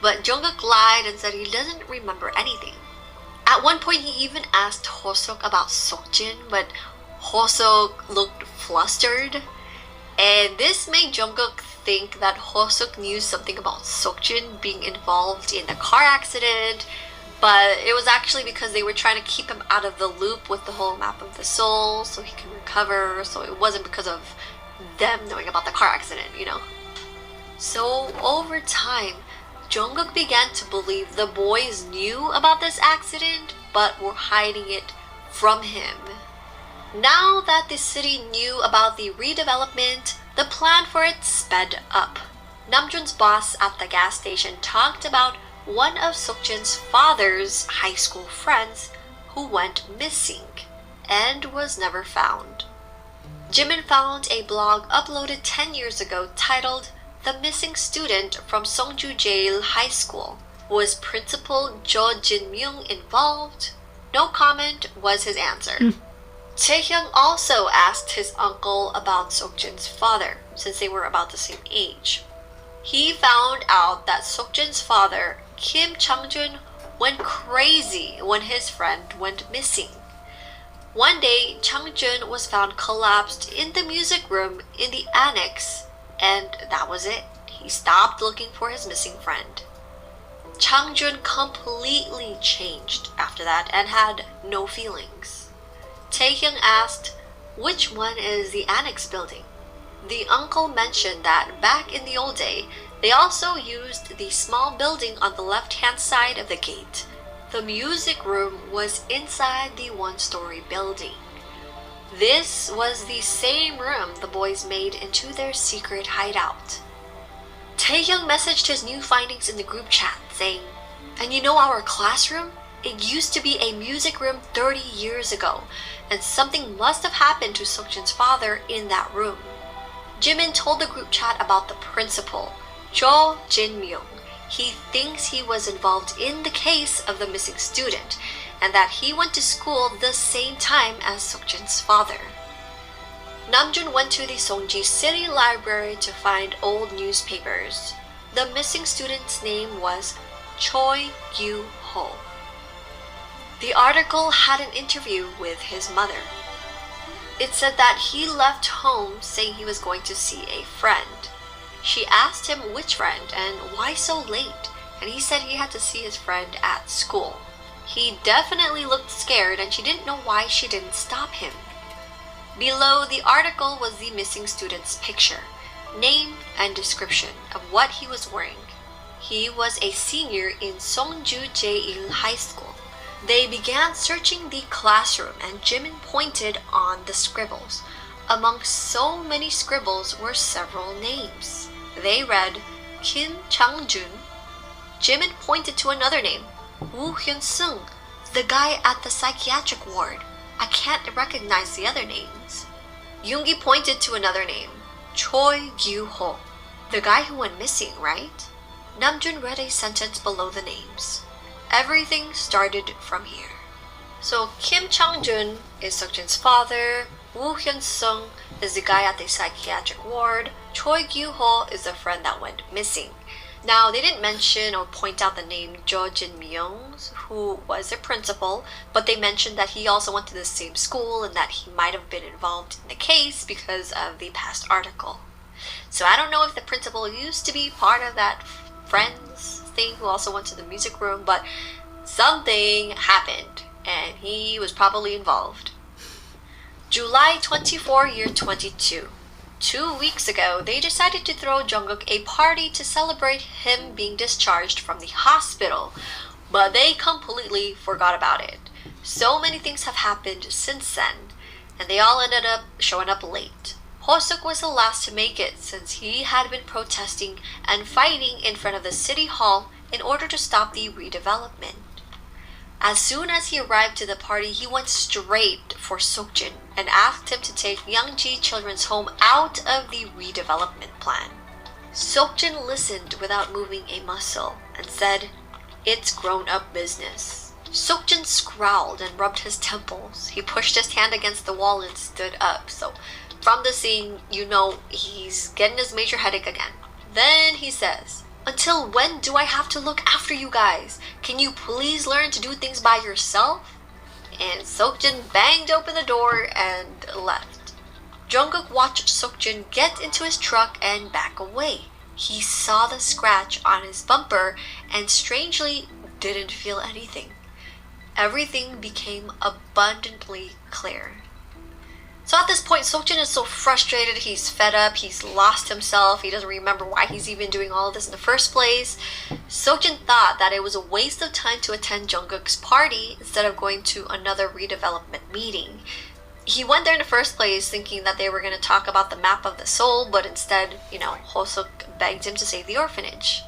But Jungkook lied and said he doesn't remember anything. At one point, he even asked Hoseok about Seokjin, but Hoseok looked flustered. And this made Jungkook think that Hoseok knew something about Seokjin being involved in the car accident, but it was actually because they were trying to keep him out of the loop with the whole map of the soul so he can recover, so it wasn't because of them knowing about the car accident, you know. So over time, Jungkook began to believe the boys knew about this accident but were hiding it from him. Now that the city knew about the redevelopment, the plan for it sped up. Namjoon's boss at the gas station talked about one of Seokjin's father's high school friends who went missing and was never found. Jimin found a blog uploaded 10 years ago titled "The Missing Student from Songju Jail High School. Was Principal Jo Jin-myung involved?" No comment was his answer. Taehyung also asked his uncle about Seokjin's father, since they were about the same age. He found out that Seokjin's father, Kim Changjun, went crazy when his friend went missing. One day, Changjun was found collapsed in the music room in the annex, and that was it. He stopped looking for his missing friend. Changjun completely changed after that and had no feelings. Taehyung asked, "Which one is the annex building?" The uncle mentioned that back in the old day, they also used the small building on the left-hand side of the gate. The music room was inside the one-story building. This was the same room the boys made into their secret hideout. Taehyung messaged his new findings in the group chat, saying, "And you know our classroom? It used to be a music room 30 years ago, and something must have happened to Seokjin's father in that room." Jimin told the group chat about the principal, Jo Jin-myung. He thinks he was involved in the case of the missing student, and that he went to school the same time as Seokjin's father. Namjoon went to the Songji City Library to find old newspapers. The missing student's name was Choi Gyu-ho. The article had an interview with his mother. It said that he left home saying he was going to see a friend. She asked him which friend and why so late, and he said he had to see his friend at school. He definitely looked scared and she didn't know why she didn't stop him. Below the article was the missing student's picture, name and description of what he was wearing. He was a senior in Songju Jail High School. They began searching the classroom and Jimin pointed on the scribbles. Among so many scribbles were several names. They read Kim Changjun. Jimin pointed to another name, Woo Hyun-sung, the guy at the psychiatric ward. I can't recognize the other names. Yoongi pointed to another name, Choi Gyu-ho, the guy who went missing, right? Namjoon read a sentence below the names. Everything started from here. So Kim Changjun is Seokjin's father, Woo Hyun-sung is the guy at the psychiatric ward, Choi Gyu-ho is the friend that went missing. Now, they didn't mention or point out the name Jo Jin-myung, who was the principal, but they mentioned that he also went to the same school and that he might have been involved in the case because of the past article. So I don't know if the principal used to be part of that friends thing who also went to the music room, but something happened and he was probably involved. July 24, year 22. 2 weeks ago, they decided to throw Jungkook a party to celebrate him being discharged from the hospital, but they completely forgot about it. So many things have happened since then, and they all ended up showing up late. Hosuk was the last to make it since he had been protesting and fighting in front of the city hall in order to stop the redevelopment. As soon as he arrived to the party, he went straight for Seokjin and asked him to take Youngji Children's Home out of the redevelopment plan. Seokjin listened without moving a muscle and said, "It's grown-up business." Seokjin scowled and rubbed his temples. He pushed his hand against the wall and stood up. So from the scene, you know he's getting his major headache again. Then he says, "Until when do I have to look after you guys? Can you please learn to do things by yourself?" And Seokjin banged open the door and left. Jungkook watched Seokjin get into his truck and back away. He saw the scratch on his bumper and strangely didn't feel anything. Everything became abundantly clear. So at this point, Seokjin is so frustrated, he's fed up, he's lost himself, he doesn't remember why he's even doing all of this in the first place. Seokjin thought that it was a waste of time to attend Jungkook's party instead of going to another redevelopment meeting. He went there in the first place thinking that they were going to talk about the map of the soul, but instead, Hosuk begged him to save the orphanage.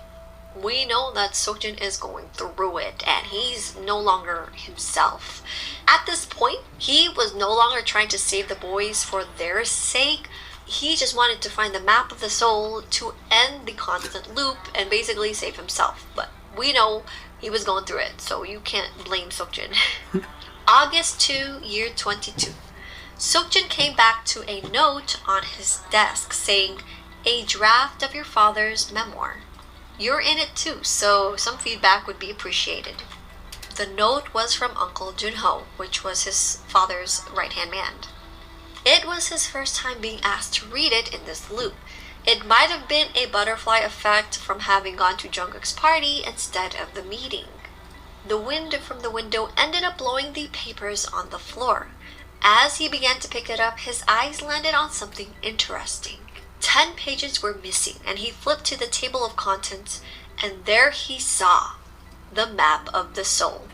We know that Seokjin is going through it and he's no longer himself. At this point, he was no longer trying to save the boys for their sake. He just wanted to find the map of the soul to end the constant loop and basically save himself. But we know he was going through it, so you can't blame Seokjin. August 2, year 22. Seokjin came back to a note on his desk saying, "A draft of your father's memoir. You're in it too, so some feedback would be appreciated." The note was from Uncle Junho, which was his father's right-hand man. It was his first time being asked to read it in this loop. It might have been a butterfly effect from having gone to Jungkook's party instead of the meeting. The wind from the window ended up blowing the papers on the floor. As he began to pick it up, his eyes landed on something interesting. 10 pages were missing, and he flipped to the table of contents, and there he saw the map of the soul.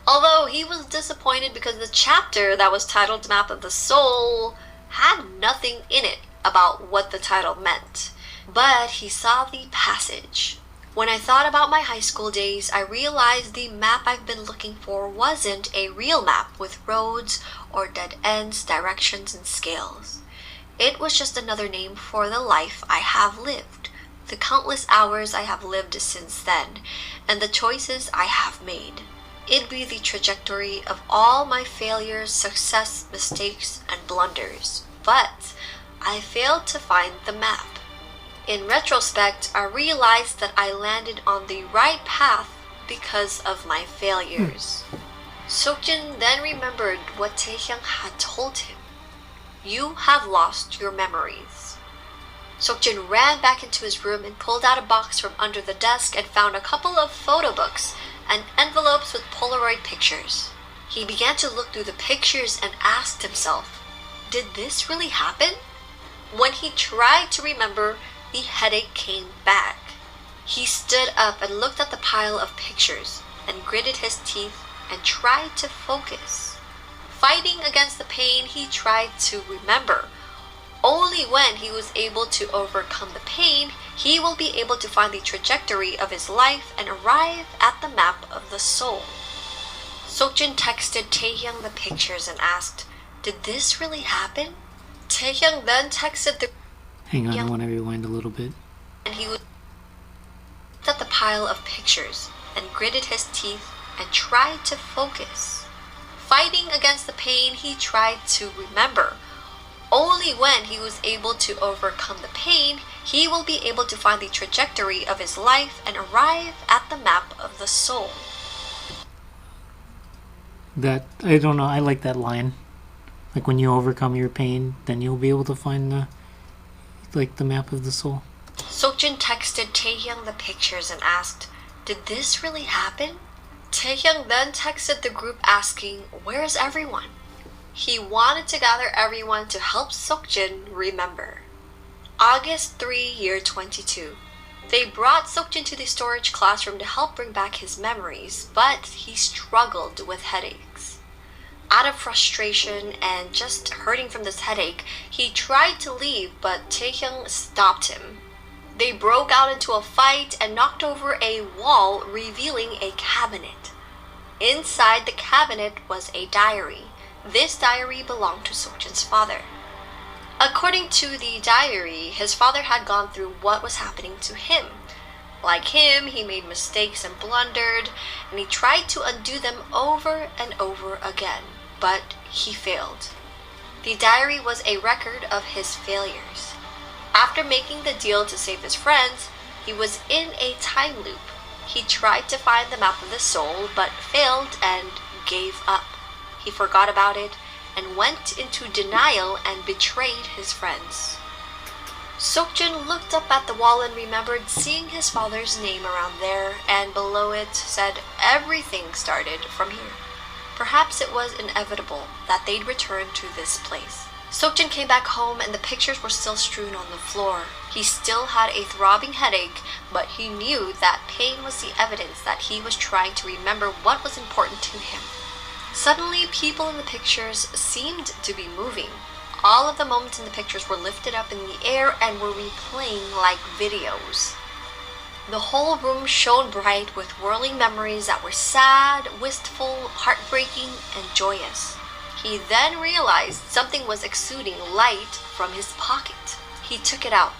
Although he was disappointed because the chapter that was titled Map of the Soul had nothing in it about what the title meant. But he saw the passage. "When I thought about my high school days, I realized the map I've been looking for wasn't a real map with roads or dead ends, directions, and scales. It was just another name for the life I have lived, the countless hours I have lived since then, and the choices I have made. It'd be the trajectory of all my failures, success, mistakes, and blunders. But I failed to find the map. In retrospect, I realized that I landed on the right path because of my failures." Seokjin then remembered what Taehyung had told him. "You have lost your memories." Seokjin ran back into his room and pulled out a box from under the desk and found a couple of photo books and envelopes with Polaroid pictures. He began to look through the pictures and asked himself, did this really happen? When he tried to remember, the headache came back. He stood up and looked at the pile of pictures and gritted his teeth and tried to focus. Fighting against the pain, he tried to remember. Only when he was able to overcome the pain, he will be able to find the trajectory of his life and arrive at the map of the soul. Seokjin texted Taehyung the pictures and asked, "Did this really happen?" Taehyung then texted the... Hang on, I want to rewind a little bit. And he looked at the pile of pictures and gritted his teeth and tried to focus. Fighting against the pain, he tried to remember. Only when he was able to overcome the pain, he will be able to find the trajectory of his life and arrive at the map of the soul. That, I don't know, I like that line. Like, when you overcome your pain, then you'll be able to find the map of the soul. Seokjin texted Taehyung the pictures and asked, "Did this really happen?" Taehyung then texted the group asking, "Where's everyone?" He wanted to gather everyone to help Seokjin remember. August 3, year 22. They brought Seokjin to the storage classroom to help bring back his memories, but he struggled with headaches. Out of frustration and just hurting from this headache, he tried to leave, but Taehyung stopped him. They broke out into a fight and knocked over a wall, revealing a cabinet. Inside the cabinet was a diary. This diary belonged to Seokjin's father. According to the diary, his father had gone through what was happening to him. Like him, he made mistakes and blundered, and he tried to undo them over and over again, but he failed. The diary was a record of his failures. After making the deal to save his friends, he was in a time loop. He tried to find the map of the soul, but failed and gave up. He forgot about it and went into denial and betrayed his friends. Seokjin looked up at the wall and remembered seeing his father's name around there, and below it said everything started from here. Perhaps it was inevitable that they'd return to this place. Seokjin came back home and the pictures were still strewn on the floor. He still had a throbbing headache, but he knew that pain was the evidence that he was trying to remember what was important to him. Suddenly, people in the pictures seemed to be moving. All of the moments in the pictures were lifted up in the air and were replaying like videos. The whole room shone bright with whirling memories that were sad, wistful, heartbreaking, and joyous. He then realized something was exuding light from his pocket. He took it out.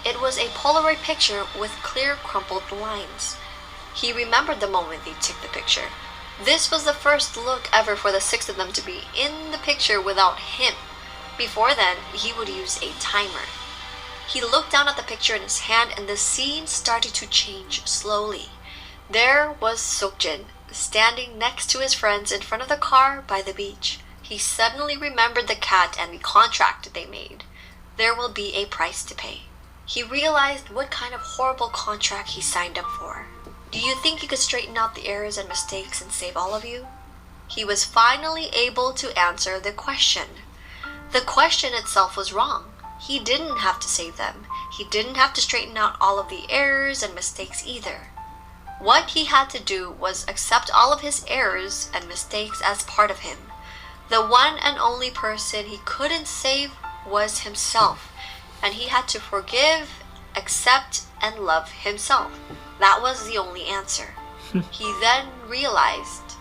It was a Polaroid picture with clear crumpled lines. He remembered the moment they took the picture. This was the first look ever for the six of them to be in the picture without him. Before then, he would use a timer. He looked down at the picture in his hand and the scene started to change slowly. There was Seokjin, standing next to his friends in front of the car by the beach. He suddenly remembered the cat and the contract they made. There will be a price to pay. He realized what kind of horrible contract he signed up for. Do you think you could straighten out the errors and mistakes and save all of you? He was finally able to answer the question. The question itself was wrong. He didn't have to save them. He didn't have to straighten out all of the errors and mistakes either. What he had to do was accept all of his errors and mistakes as part of him. The one and only person he couldn't save was himself, and he had to forgive, accept, and love himself. That was the only answer. He then realized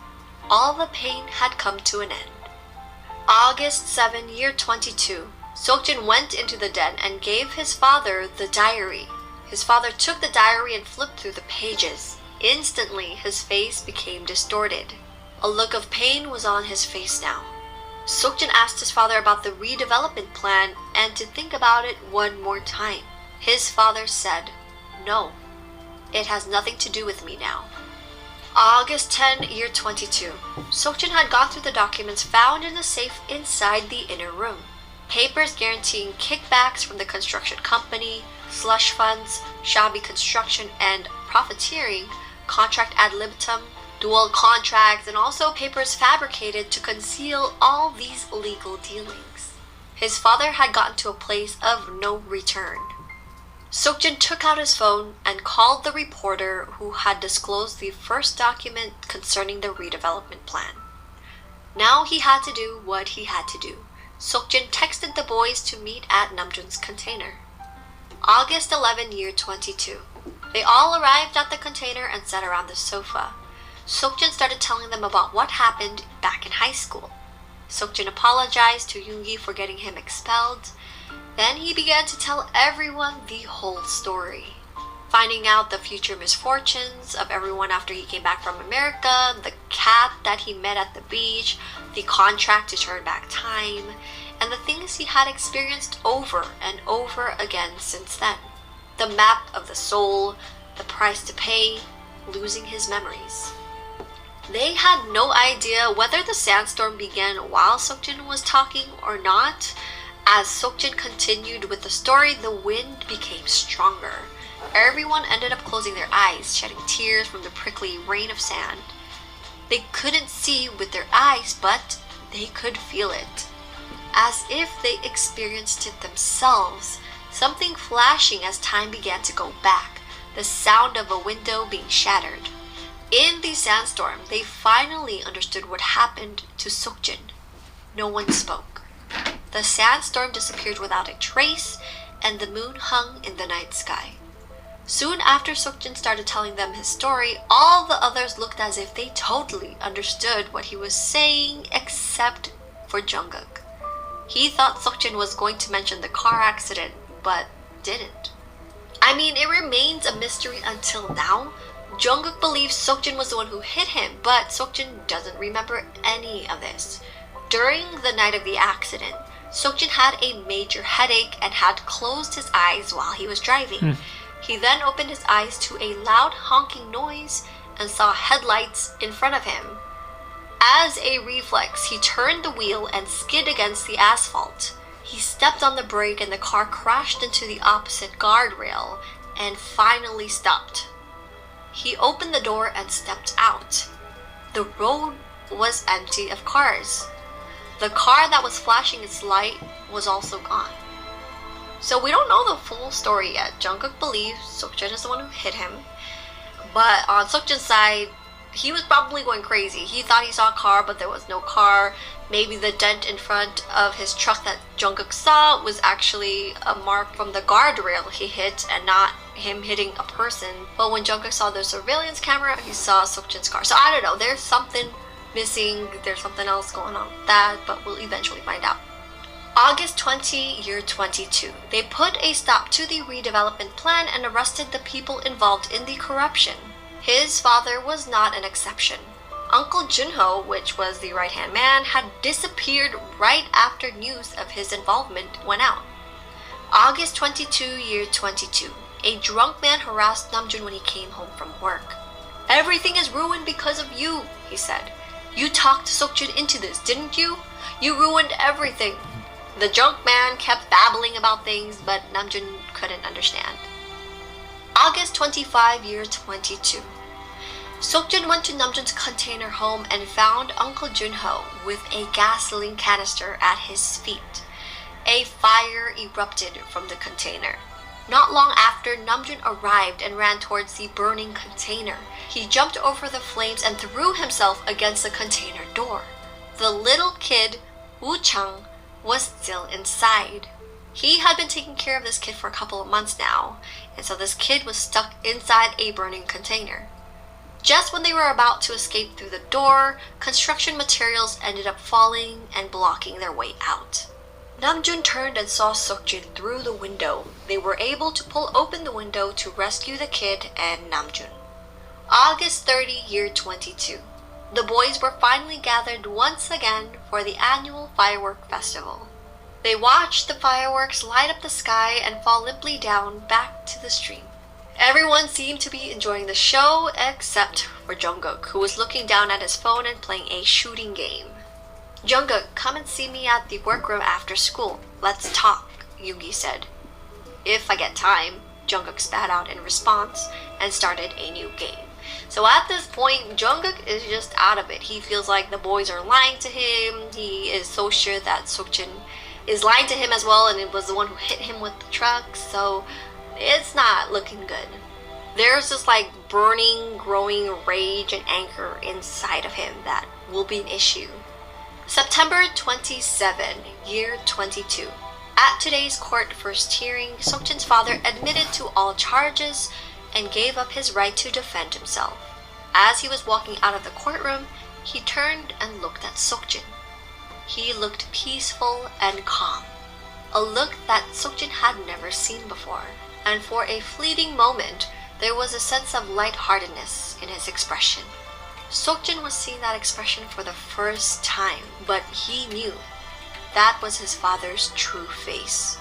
all the pain had come to an end. August 7, year 22. Seokjin went into the den and gave his father the diary. His father took the diary and flipped through the pages. Instantly, his face became distorted. A look of pain was on his face now. Seokjin asked his father about the redevelopment plan and to think about it one more time. His father said, "No, it has nothing to do with me now." August 10, year 22. Seokjin had gone through the documents found in the safe inside the inner room. Papers guaranteeing kickbacks from the construction company, slush funds, shabby construction, and profiteering, contract ad libitum, dual contracts, and also papers fabricated to conceal all these illegal dealings. His father had gotten to a place of no return. Seokjin took out his phone and called the reporter who had disclosed the first document concerning the redevelopment plan. Now he had to do what he had to do. Seokjin texted the boys to meet at Namjoon's container. August 11, year 22. They all arrived at the container and sat around the sofa. Seokjin started telling them about what happened back in high school. Seokjin apologized to Yoongi for getting him expelled. Then he began to tell everyone the whole story. Finding out the future misfortunes of everyone after he came back from America, the cat that he met at the beach, the contract to turn back time, and the things he had experienced over and over again since then. The map of the soul, the price to pay, losing his memories. They had no idea whether the sandstorm began while Seokjin was talking or not. As Seokjin continued with the story, the wind became stronger. Everyone ended up closing their eyes, shedding tears from the prickly rain of sand. They couldn't see with their eyes, but they could feel it. As if they experienced it themselves, something flashing as time began to go back, the sound of a window being shattered. In the sandstorm, they finally understood what happened to Seokjin. No one spoke. The sandstorm disappeared without a trace, and the moon hung in the night sky. Soon after Seokjin started telling them his story, all the others looked as if they totally understood what he was saying, except for Jungkook. He thought Seokjin was going to mention the car accident, but didn't. I mean, it remains a mystery until now. Jungkook believes Seokjin was the one who hit him, but Seokjin doesn't remember any of this. During the night of the accident, Seokjin had a major headache and had closed his eyes while he was driving. He then opened his eyes to a loud honking noise and saw headlights in front of him. As a reflex, he turned the wheel and skid against the asphalt. He stepped on the brake and the car crashed into the opposite guardrail and finally stopped. He opened the door and stepped out. The road was empty of cars. The car that was flashing its light was also gone. So we don't know the full story yet. Jungkook believes Seokjin is the one who hit him. But on Seokjin's side, he was probably going crazy. He thought he saw a car, but there was no car. Maybe the dent in front of his truck that Jungkook saw was actually a mark from the guardrail he hit and not him hitting a person. But when Jungkook saw the surveillance camera, he saw Seokjin's car. So I don't know. There's something missing. There's something else going on with that, but we'll eventually find out. August 20, year 22. They put a stop to the redevelopment plan and arrested the people involved in the corruption. His father was not an exception. Uncle Junho, which was the right-hand man, had disappeared right after news of his involvement went out. August 22, year 22. A drunk man harassed Namjoon when he came home from work. "Everything is ruined because of you," he said. "You talked Seokjin into this, didn't you? You ruined everything." The drunk man kept babbling about things, but Namjoon couldn't understand. August 25, year 22. Seokjin went to Namjoon's container home and found Uncle Junho with a gasoline canister at his feet. A fire erupted from the container. Not long after, Namjoon arrived and ran towards the burning container. He jumped over the flames and threw himself against the container door. The little kid, Woo Chang, was still inside. He had been taking care of this kid for a couple of months now, and so this kid was stuck inside a burning container. Just when they were about to escape through the door, construction materials ended up falling and blocking their way out. Namjoon turned and saw Seokjin through the window. They were able to pull open the window to rescue the kid and Namjoon. August 30, year 22. The boys were finally gathered once again for the annual firework festival. They watched the fireworks light up the sky and fall limply down back to the stream. Everyone seemed to be enjoying the show except for Jungkook, who was looking down at his phone and playing a shooting game. "Jungkook, come and see me at the workroom after school. Let's talk," Yoongi said. "If I get time," Jungkook spat out in response and started a new game. So at this point, Jungkook is just out of it. He feels like the boys are lying to him. He is so sure that Seokjin is lying to him as well, and it was the one who hit him with the truck. So it's not looking good. There's this like burning, growing rage and anger inside of him that will be an issue. September 27, year 22. At today's court first hearing, Seokjin's father admitted to all charges and gave up his right to defend himself. As he was walking out of the courtroom, he turned and looked at Seokjin. He looked peaceful and calm, a look that Seokjin had never seen before, and for a fleeting moment, there was a sense of lightheartedness in his expression. Seokjin was seeing that expression for the first time, but he knew that was his father's true face.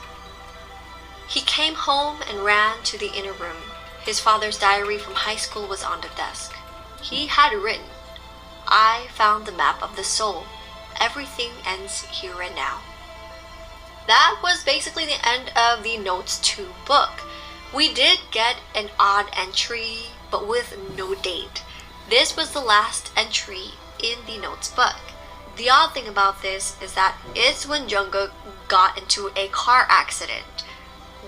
He came home and ran to the inner room. His father's diary from high school was on the desk. He had written, "I found the map of the soul. Everything ends here and now." That was basically the end of the Notes 2 book. We did get an odd entry, but with no date. This was the last entry in the Notes book. The odd thing about this is that it's when Jungkook got into a car accident,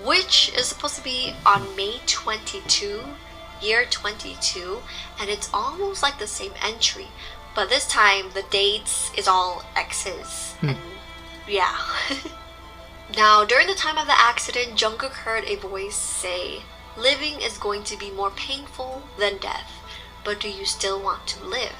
which is supposed to be on May 22, year 22, and it's almost like the same entry, but this time the dates is all X's, and yeah. Now, during the time of the accident, Jungkook heard a voice say, "Living is going to be more painful than death, but do you still want to live?"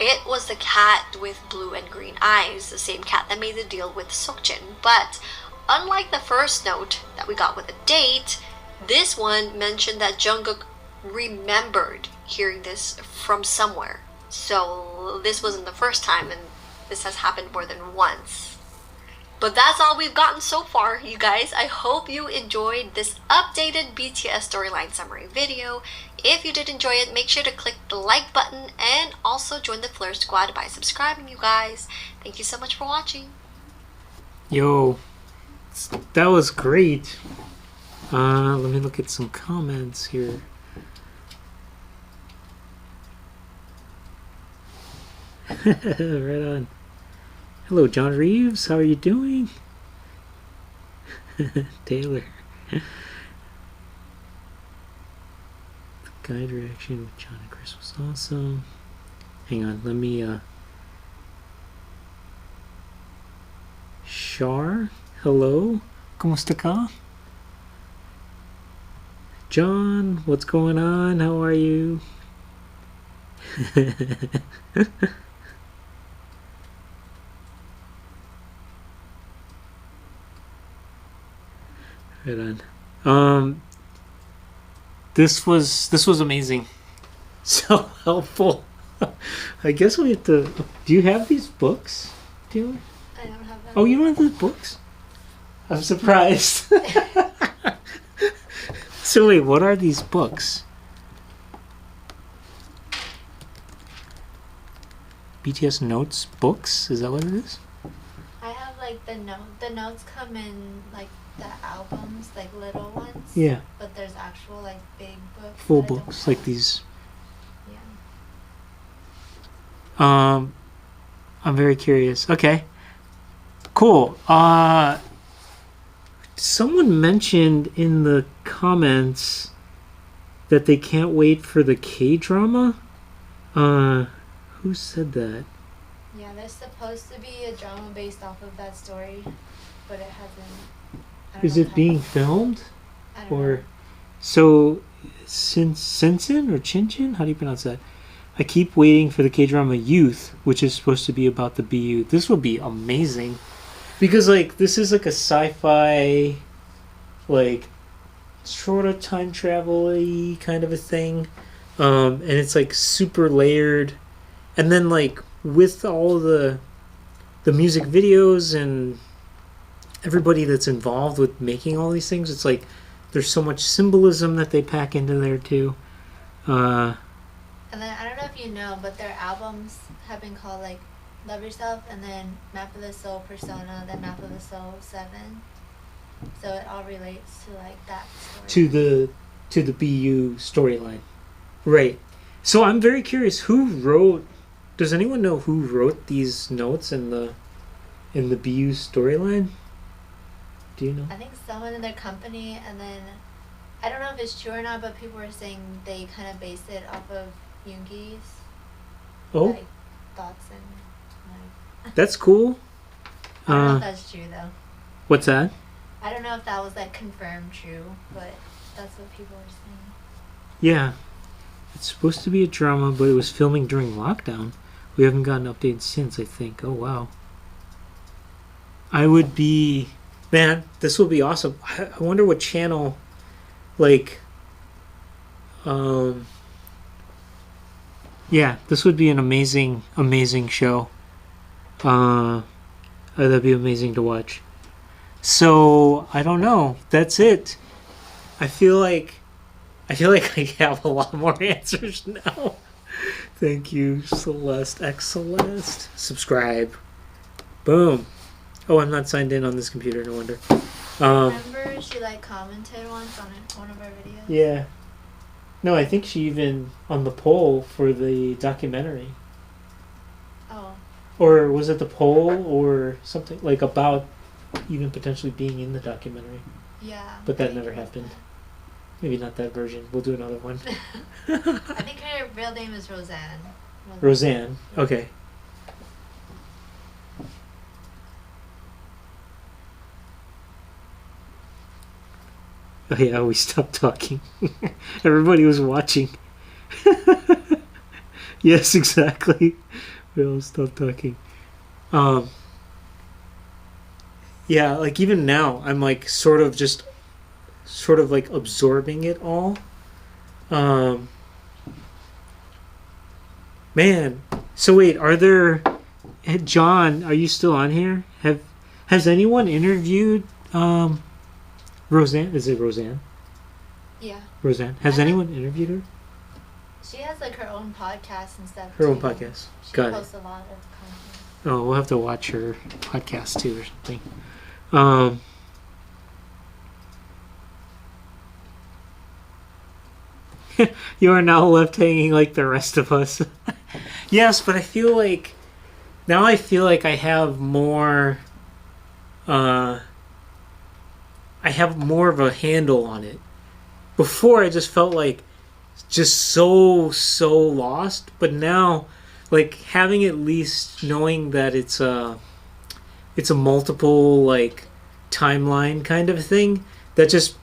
It was the cat with blue and green eyes, the same cat that made the deal with Seokjin. But unlike the first note that we got with the date, this one mentioned that Jungkook remembered hearing this from somewhere. So this wasn't the first time, and this has happened more than once. But that's all we've gotten so far, you guys. I hope you enjoyed this updated BTS Storyline summary video. If you did enjoy it, make sure to click the like button and also join the Fleur Squad by subscribing, you guys. Thank you so much for watching. Yo, that was great. Let me look at some comments here. Right on. Hello, John Reeves. How are you doing? Taylor. The guide reaction with John and Chris was awesome. Hang on, let me Shar, hello. ¿Cómo ka? John, what's going on? How are you? Right on. This was amazing. So helpful. I guess we have to. Do you have these books, Taylor? I don't have them. Oh, you don't have these books? I'm surprised. So wait, what are these books? BTS notes books? Is that what it is? I have like the note. The notes come in like the albums, like little ones. Yeah. But there's actual like big books. Full that I don't books have. like these. Yeah. I'm very curious. Okay. Cool. Someone mentioned in the comments that they can't wait for the K-drama. Who said that? Yeah, there's supposed to be a drama based off of that story, but it hasn't. I don't Is know it how- being filmed? I don't Or know. so Sinsin or Chinchin? How do you pronounce that? I keep waiting for the K-drama Youth, which is supposed to be about the BU. This would be amazing. Because like this is like a sci-fi like sort of time travel-y kind of a thing. And it's like super layered. And then like with all the music videos and everybody that's involved with making all these things, it's like there's so much symbolism that they pack into there too. And then I don't know if you know, but their albums have been called like Love Yourself, and then Map of the Soul Persona, then Map of the Soul 7. So it all relates to like that story. to the BU storyline. Right. So I'm very curious who wrote. Does anyone know who wrote these notes in the BU storyline? Do you know? I think someone in their company, and then I don't know if it's true or not, but people were saying they kind of based it off of Yoongi's Oh, like thoughts and like. that's cool. I don't know if that's true though. What's that? I don't know if that was like confirmed true, but that's what people were saying. Yeah. It's supposed to be a drama, but it was filming during lockdown. We haven't gotten updates since, I think. Oh, wow. I would be... Man, this will be awesome. I wonder what channel, like... Yeah, this would be an amazing, amazing show. That'd be amazing to watch. So, I don't know. That's it. I feel like I have a lot more answers now. Thank you, Celeste. X Celeste. Subscribe. Boom. Oh, I'm not signed in on this computer, no wonder. Remember she like commented once on one of our videos? Yeah. No, I think she even on the poll for the documentary. Oh. or was it the poll or something like about even potentially being in the documentary? Yeah. But that never happened. Maybe not that version. We'll do another one. I think her real name is Roseanne. Roseanne. Okay. Oh yeah, we stopped talking. Everybody was watching. Yes, exactly. We all stopped talking. Yeah, like even now, I'm like sort of like absorbing it all. Um, Man, so wait, are there? John, are you still on here? Has anyone interviewed Roseanne? Is it Roseanne? Yeah. Roseanne. Has anyone interviewed her? She has like her own podcast and stuff. Her too. own podcast. She Got posts it. a lot of content. Oh, we'll have to watch her podcast too or something. Um, you are now left hanging like the rest of us. Yes, but I feel like now I have more. I have more of a handle on it. Before I just felt like just so lost, but now like having at least knowing that it's a multiple like timeline kind of thing that just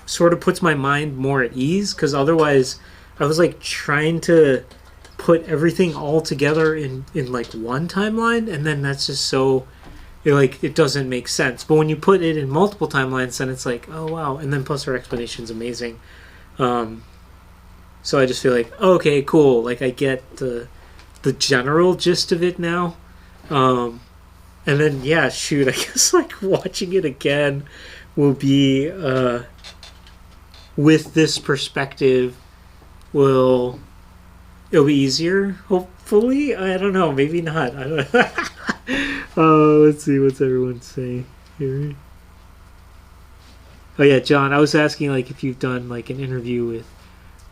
sort of puts my mind more at ease because otherwise I was like trying to put everything all together in like one timeline and then that's just so it doesn't make sense. But when you put it in multiple timelines, then it's like, oh wow, and then plus her explanation's amazing. So I just feel like, okay, cool. Like I get the general gist of it now. And then yeah, shoot, I guess like watching it again will be with this perspective it'll be easier, hopefully. I don't know, maybe not. I don't know. Let's see what's everyone saying here. Oh yeah, John, I was asking like if you've done like an interview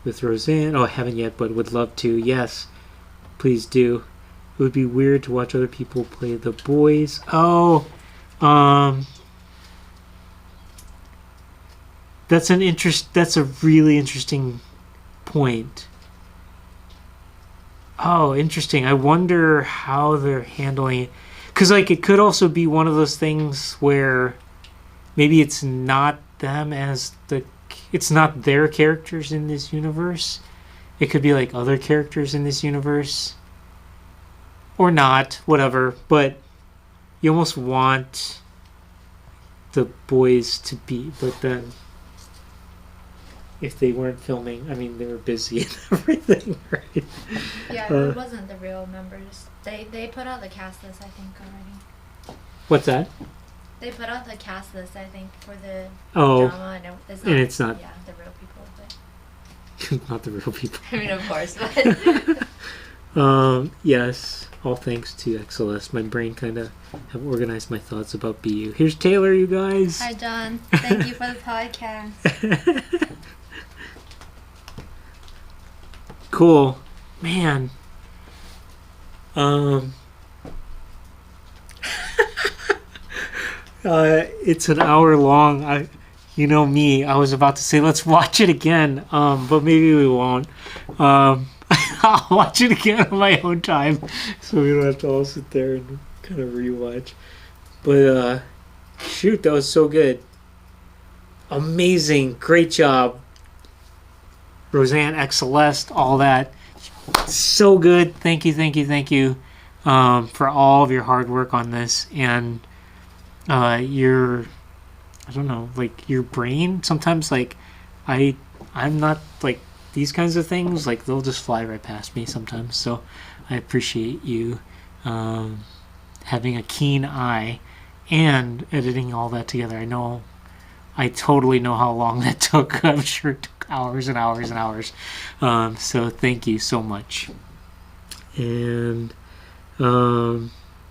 with Roseanne. Oh, I haven't yet, but would love to. Yes, please do. It would be weird to watch other people play the boys. Oh, that's a really interesting point. Oh, interesting. I wonder how they're handling it. Because, like, it could also be one of those things where maybe it's not them it's not their characters in this universe. It could be, like, other characters in this universe. Or not, whatever. But you almost want the boys to be, but then if they weren't filming, I mean, they were busy and everything, right? Yeah, it wasn't the real members. They put out the cast list, I think, already. What's that? They put out the cast list, I think, for the Oh, drama, and it's not. Yeah, the real people, but not the real people. I mean, of course, but Yes. All thanks to XLS. My brain kind of have organized my thoughts about BU. Here's Taylor, you guys. Hi, John. Thank you for the podcast. Cool. Man. It's an hour long. You know me. I was about to say let's watch it again. But maybe we won't. I'll watch it again on my own time, so we don't have to all sit there and kind of rewatch. But shoot, that was so good. Amazing, great job, Roseanne, X Celeste, all that. So good. Thank you for all of your hard work on this and your, I don't know, like your brain. Sometimes like I'm not like these kinds of things, like they'll just fly right past me sometimes. So I appreciate you having a keen eye and editing all that together. I totally know how long that took. I'm sure it took hours and hours and hours. So thank you so much. And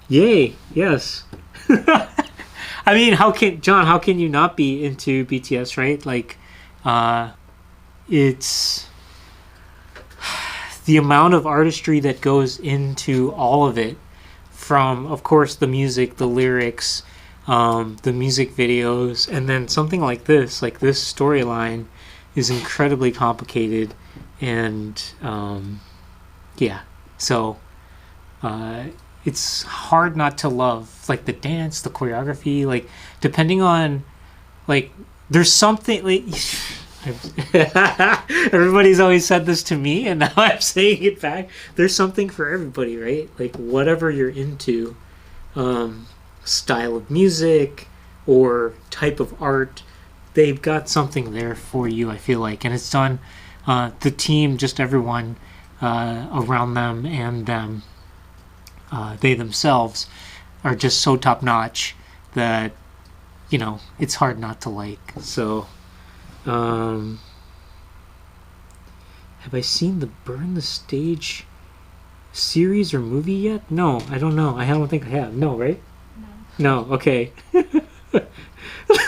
yay, yes. I mean, how can you not be into BTS, right? Like, it's the amount of artistry that goes into all of it. from, of course, the music, the lyrics, the music videos, and then something like this storyline is incredibly complicated, and yeah, so it's hard not to love, like, the dance, the choreography, like, depending on, like, there's something, like, everybody's always said this to me, and now I'm saying it back. There's something for everybody, right? Like, whatever you're into, style of music or type of art, they've got something there for you, I feel like. And it's done, the team, just everyone around them and them, they themselves are just so top notch that, you know, it's hard not to like. So, have I seen the Burn the Stage series or movie yet? No, I don't know. I don't think I have. No, right? No. No, okay.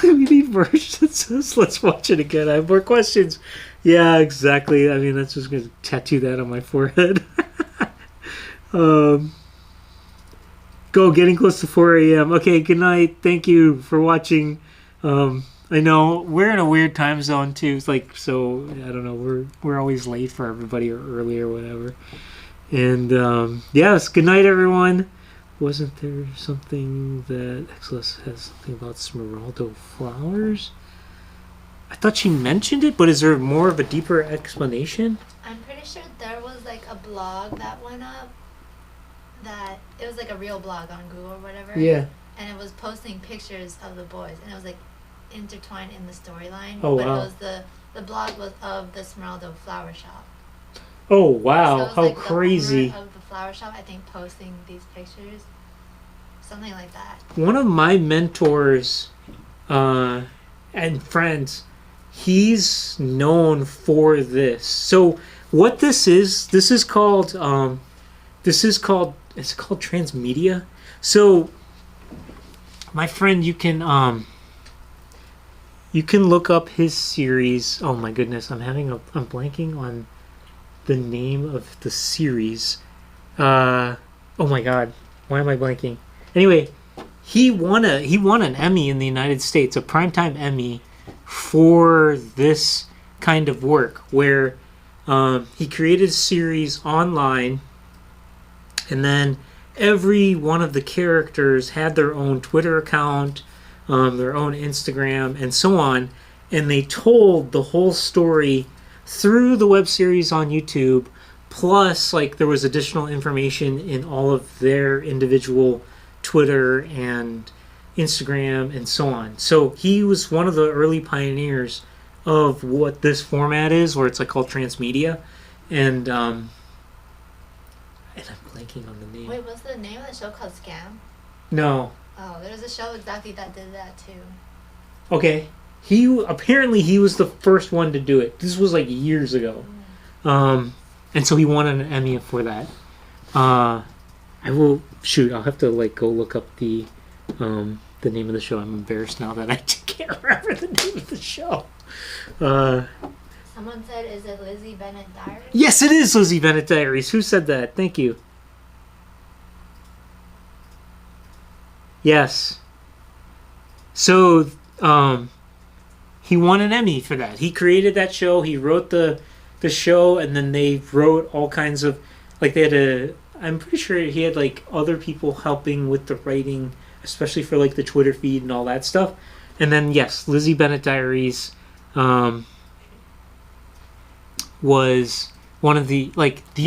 We need merch that says, let's watch it again. I have more questions. Yeah, exactly. I mean, that's just going to tattoo that on my forehead. Go, getting close to 4 a.m. Okay, good night. Thank you for watching. I know we're in a weird time zone too. It's like, so I don't know. We're always late for everybody or early or whatever. And yes, good night, everyone. Wasn't there something that Exodus has something about Smeraldo flowers? I thought she mentioned it, but is there more of a deeper explanation? I'm pretty sure there was like a blog that went up that it was like a real blog on Google or whatever. Yeah. And it was posting pictures of the boys, and it was like intertwined in the storyline. Oh, but wow. it was the blog was of the Smeraldo flower shop. Oh wow! So it was How like crazy! The owner of the flower shop, I think, posting these pictures, something like that. One of my mentors and friends, he's known for this. So what this is called it's called transmedia. So my friend, you can look up his series. Oh my goodness, I'm blanking on the name of the series. Oh my god, why am I blanking? Anyway, he won an Emmy in the United States, a primetime Emmy, for this kind of work where he created a series online, and then every one of the characters had their own Twitter account, their own Instagram, and so on, and they told the whole story through the web series on YouTube, plus like there was additional information in all of their individual Twitter and Instagram and so on. So he was one of the early pioneers of what this format is, where it's like called transmedia, and I'm blanking on the name. Wait, what's the name of the show called Scam? No. Oh, there's a show exactly that did that too. Okay. He was the first one to do it. This was like years ago. And so he won an Emmy for that. I'll have to like go look up the name of the show. I'm embarrassed now that I can't remember the name of the show. Someone said, is it Lizzie Bennett Diaries? Yes, it is Lizzie Bennett Diaries. Who said that? Thank you. Yes. So, he won an Emmy for that. He created that show. He wrote the show, and then they wrote all kinds of, like, I'm pretty sure he had like other people helping with the writing, especially for like the Twitter feed and all that stuff. And then yes, Lizzie Bennett Diaries was one of the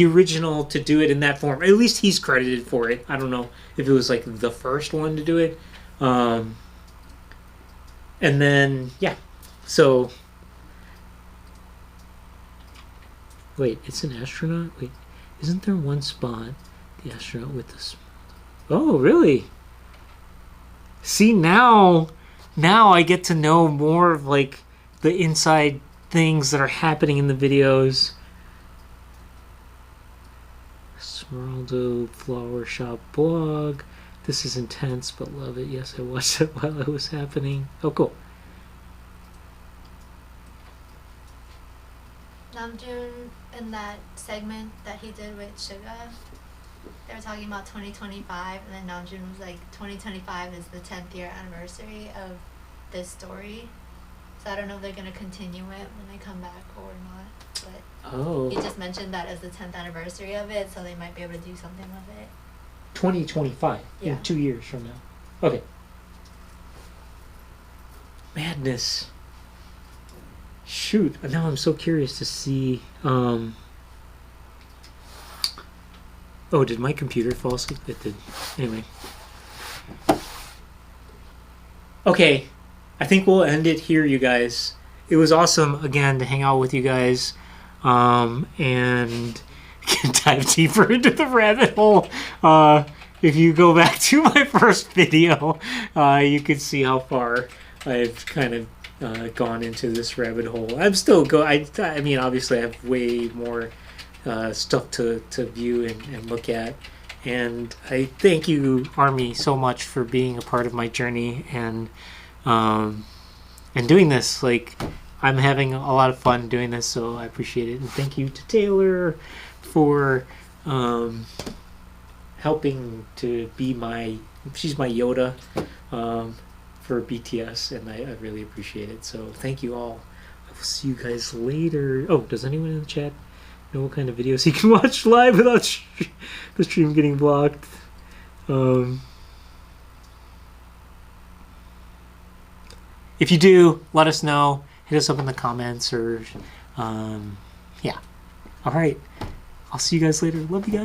original to do it in that form. At least he's credited for it. I don't know if it was like the first one to do it. And then yeah, so wait, it's an astronaut? Wait, isn't there one spot, the astronaut with the... Oh, really? See, now I get to know more of like the inside things that are happening in the videos. Smeraldo Flower Shop blog. This is intense, but love it. Yes, I watched it while it was happening. Oh, cool. Namjoon, in that segment that he did with Suga, they were talking about 2025, and then Namjoon was like, 2025 is the 10th year anniversary of this story. So I don't know if they're gonna continue it when they come back or not. But he just mentioned that as the 10th anniversary of it, so they might be able to do something with it. 2025 Yeah. in 2 years from now. Okay. Madness. Shoot, now I'm so curious to see. Oh, did my computer fall asleep? It did. Anyway. Okay, I think we'll end it here, you guys. It was awesome, again, to hang out with you guys and dive deeper into the rabbit hole. If you go back to my first video, you can see how far I've kind of gone into this rabbit hole. I'm still I mean, obviously I have way more stuff to view and look at. And I thank you, Army, so much for being a part of my journey and doing this. Like, I'm having a lot of fun doing this, so I appreciate it. And thank you to Taylor for helping to be she's my Yoda for BTS, and I really appreciate it. So thank you all. I will see you guys later. Oh, does anyone in the chat know what kind of videos you can watch live without the stream getting blocked? If you do, let us know. Hit us up in the comments or yeah. All right. I'll see you guys later. Love you guys.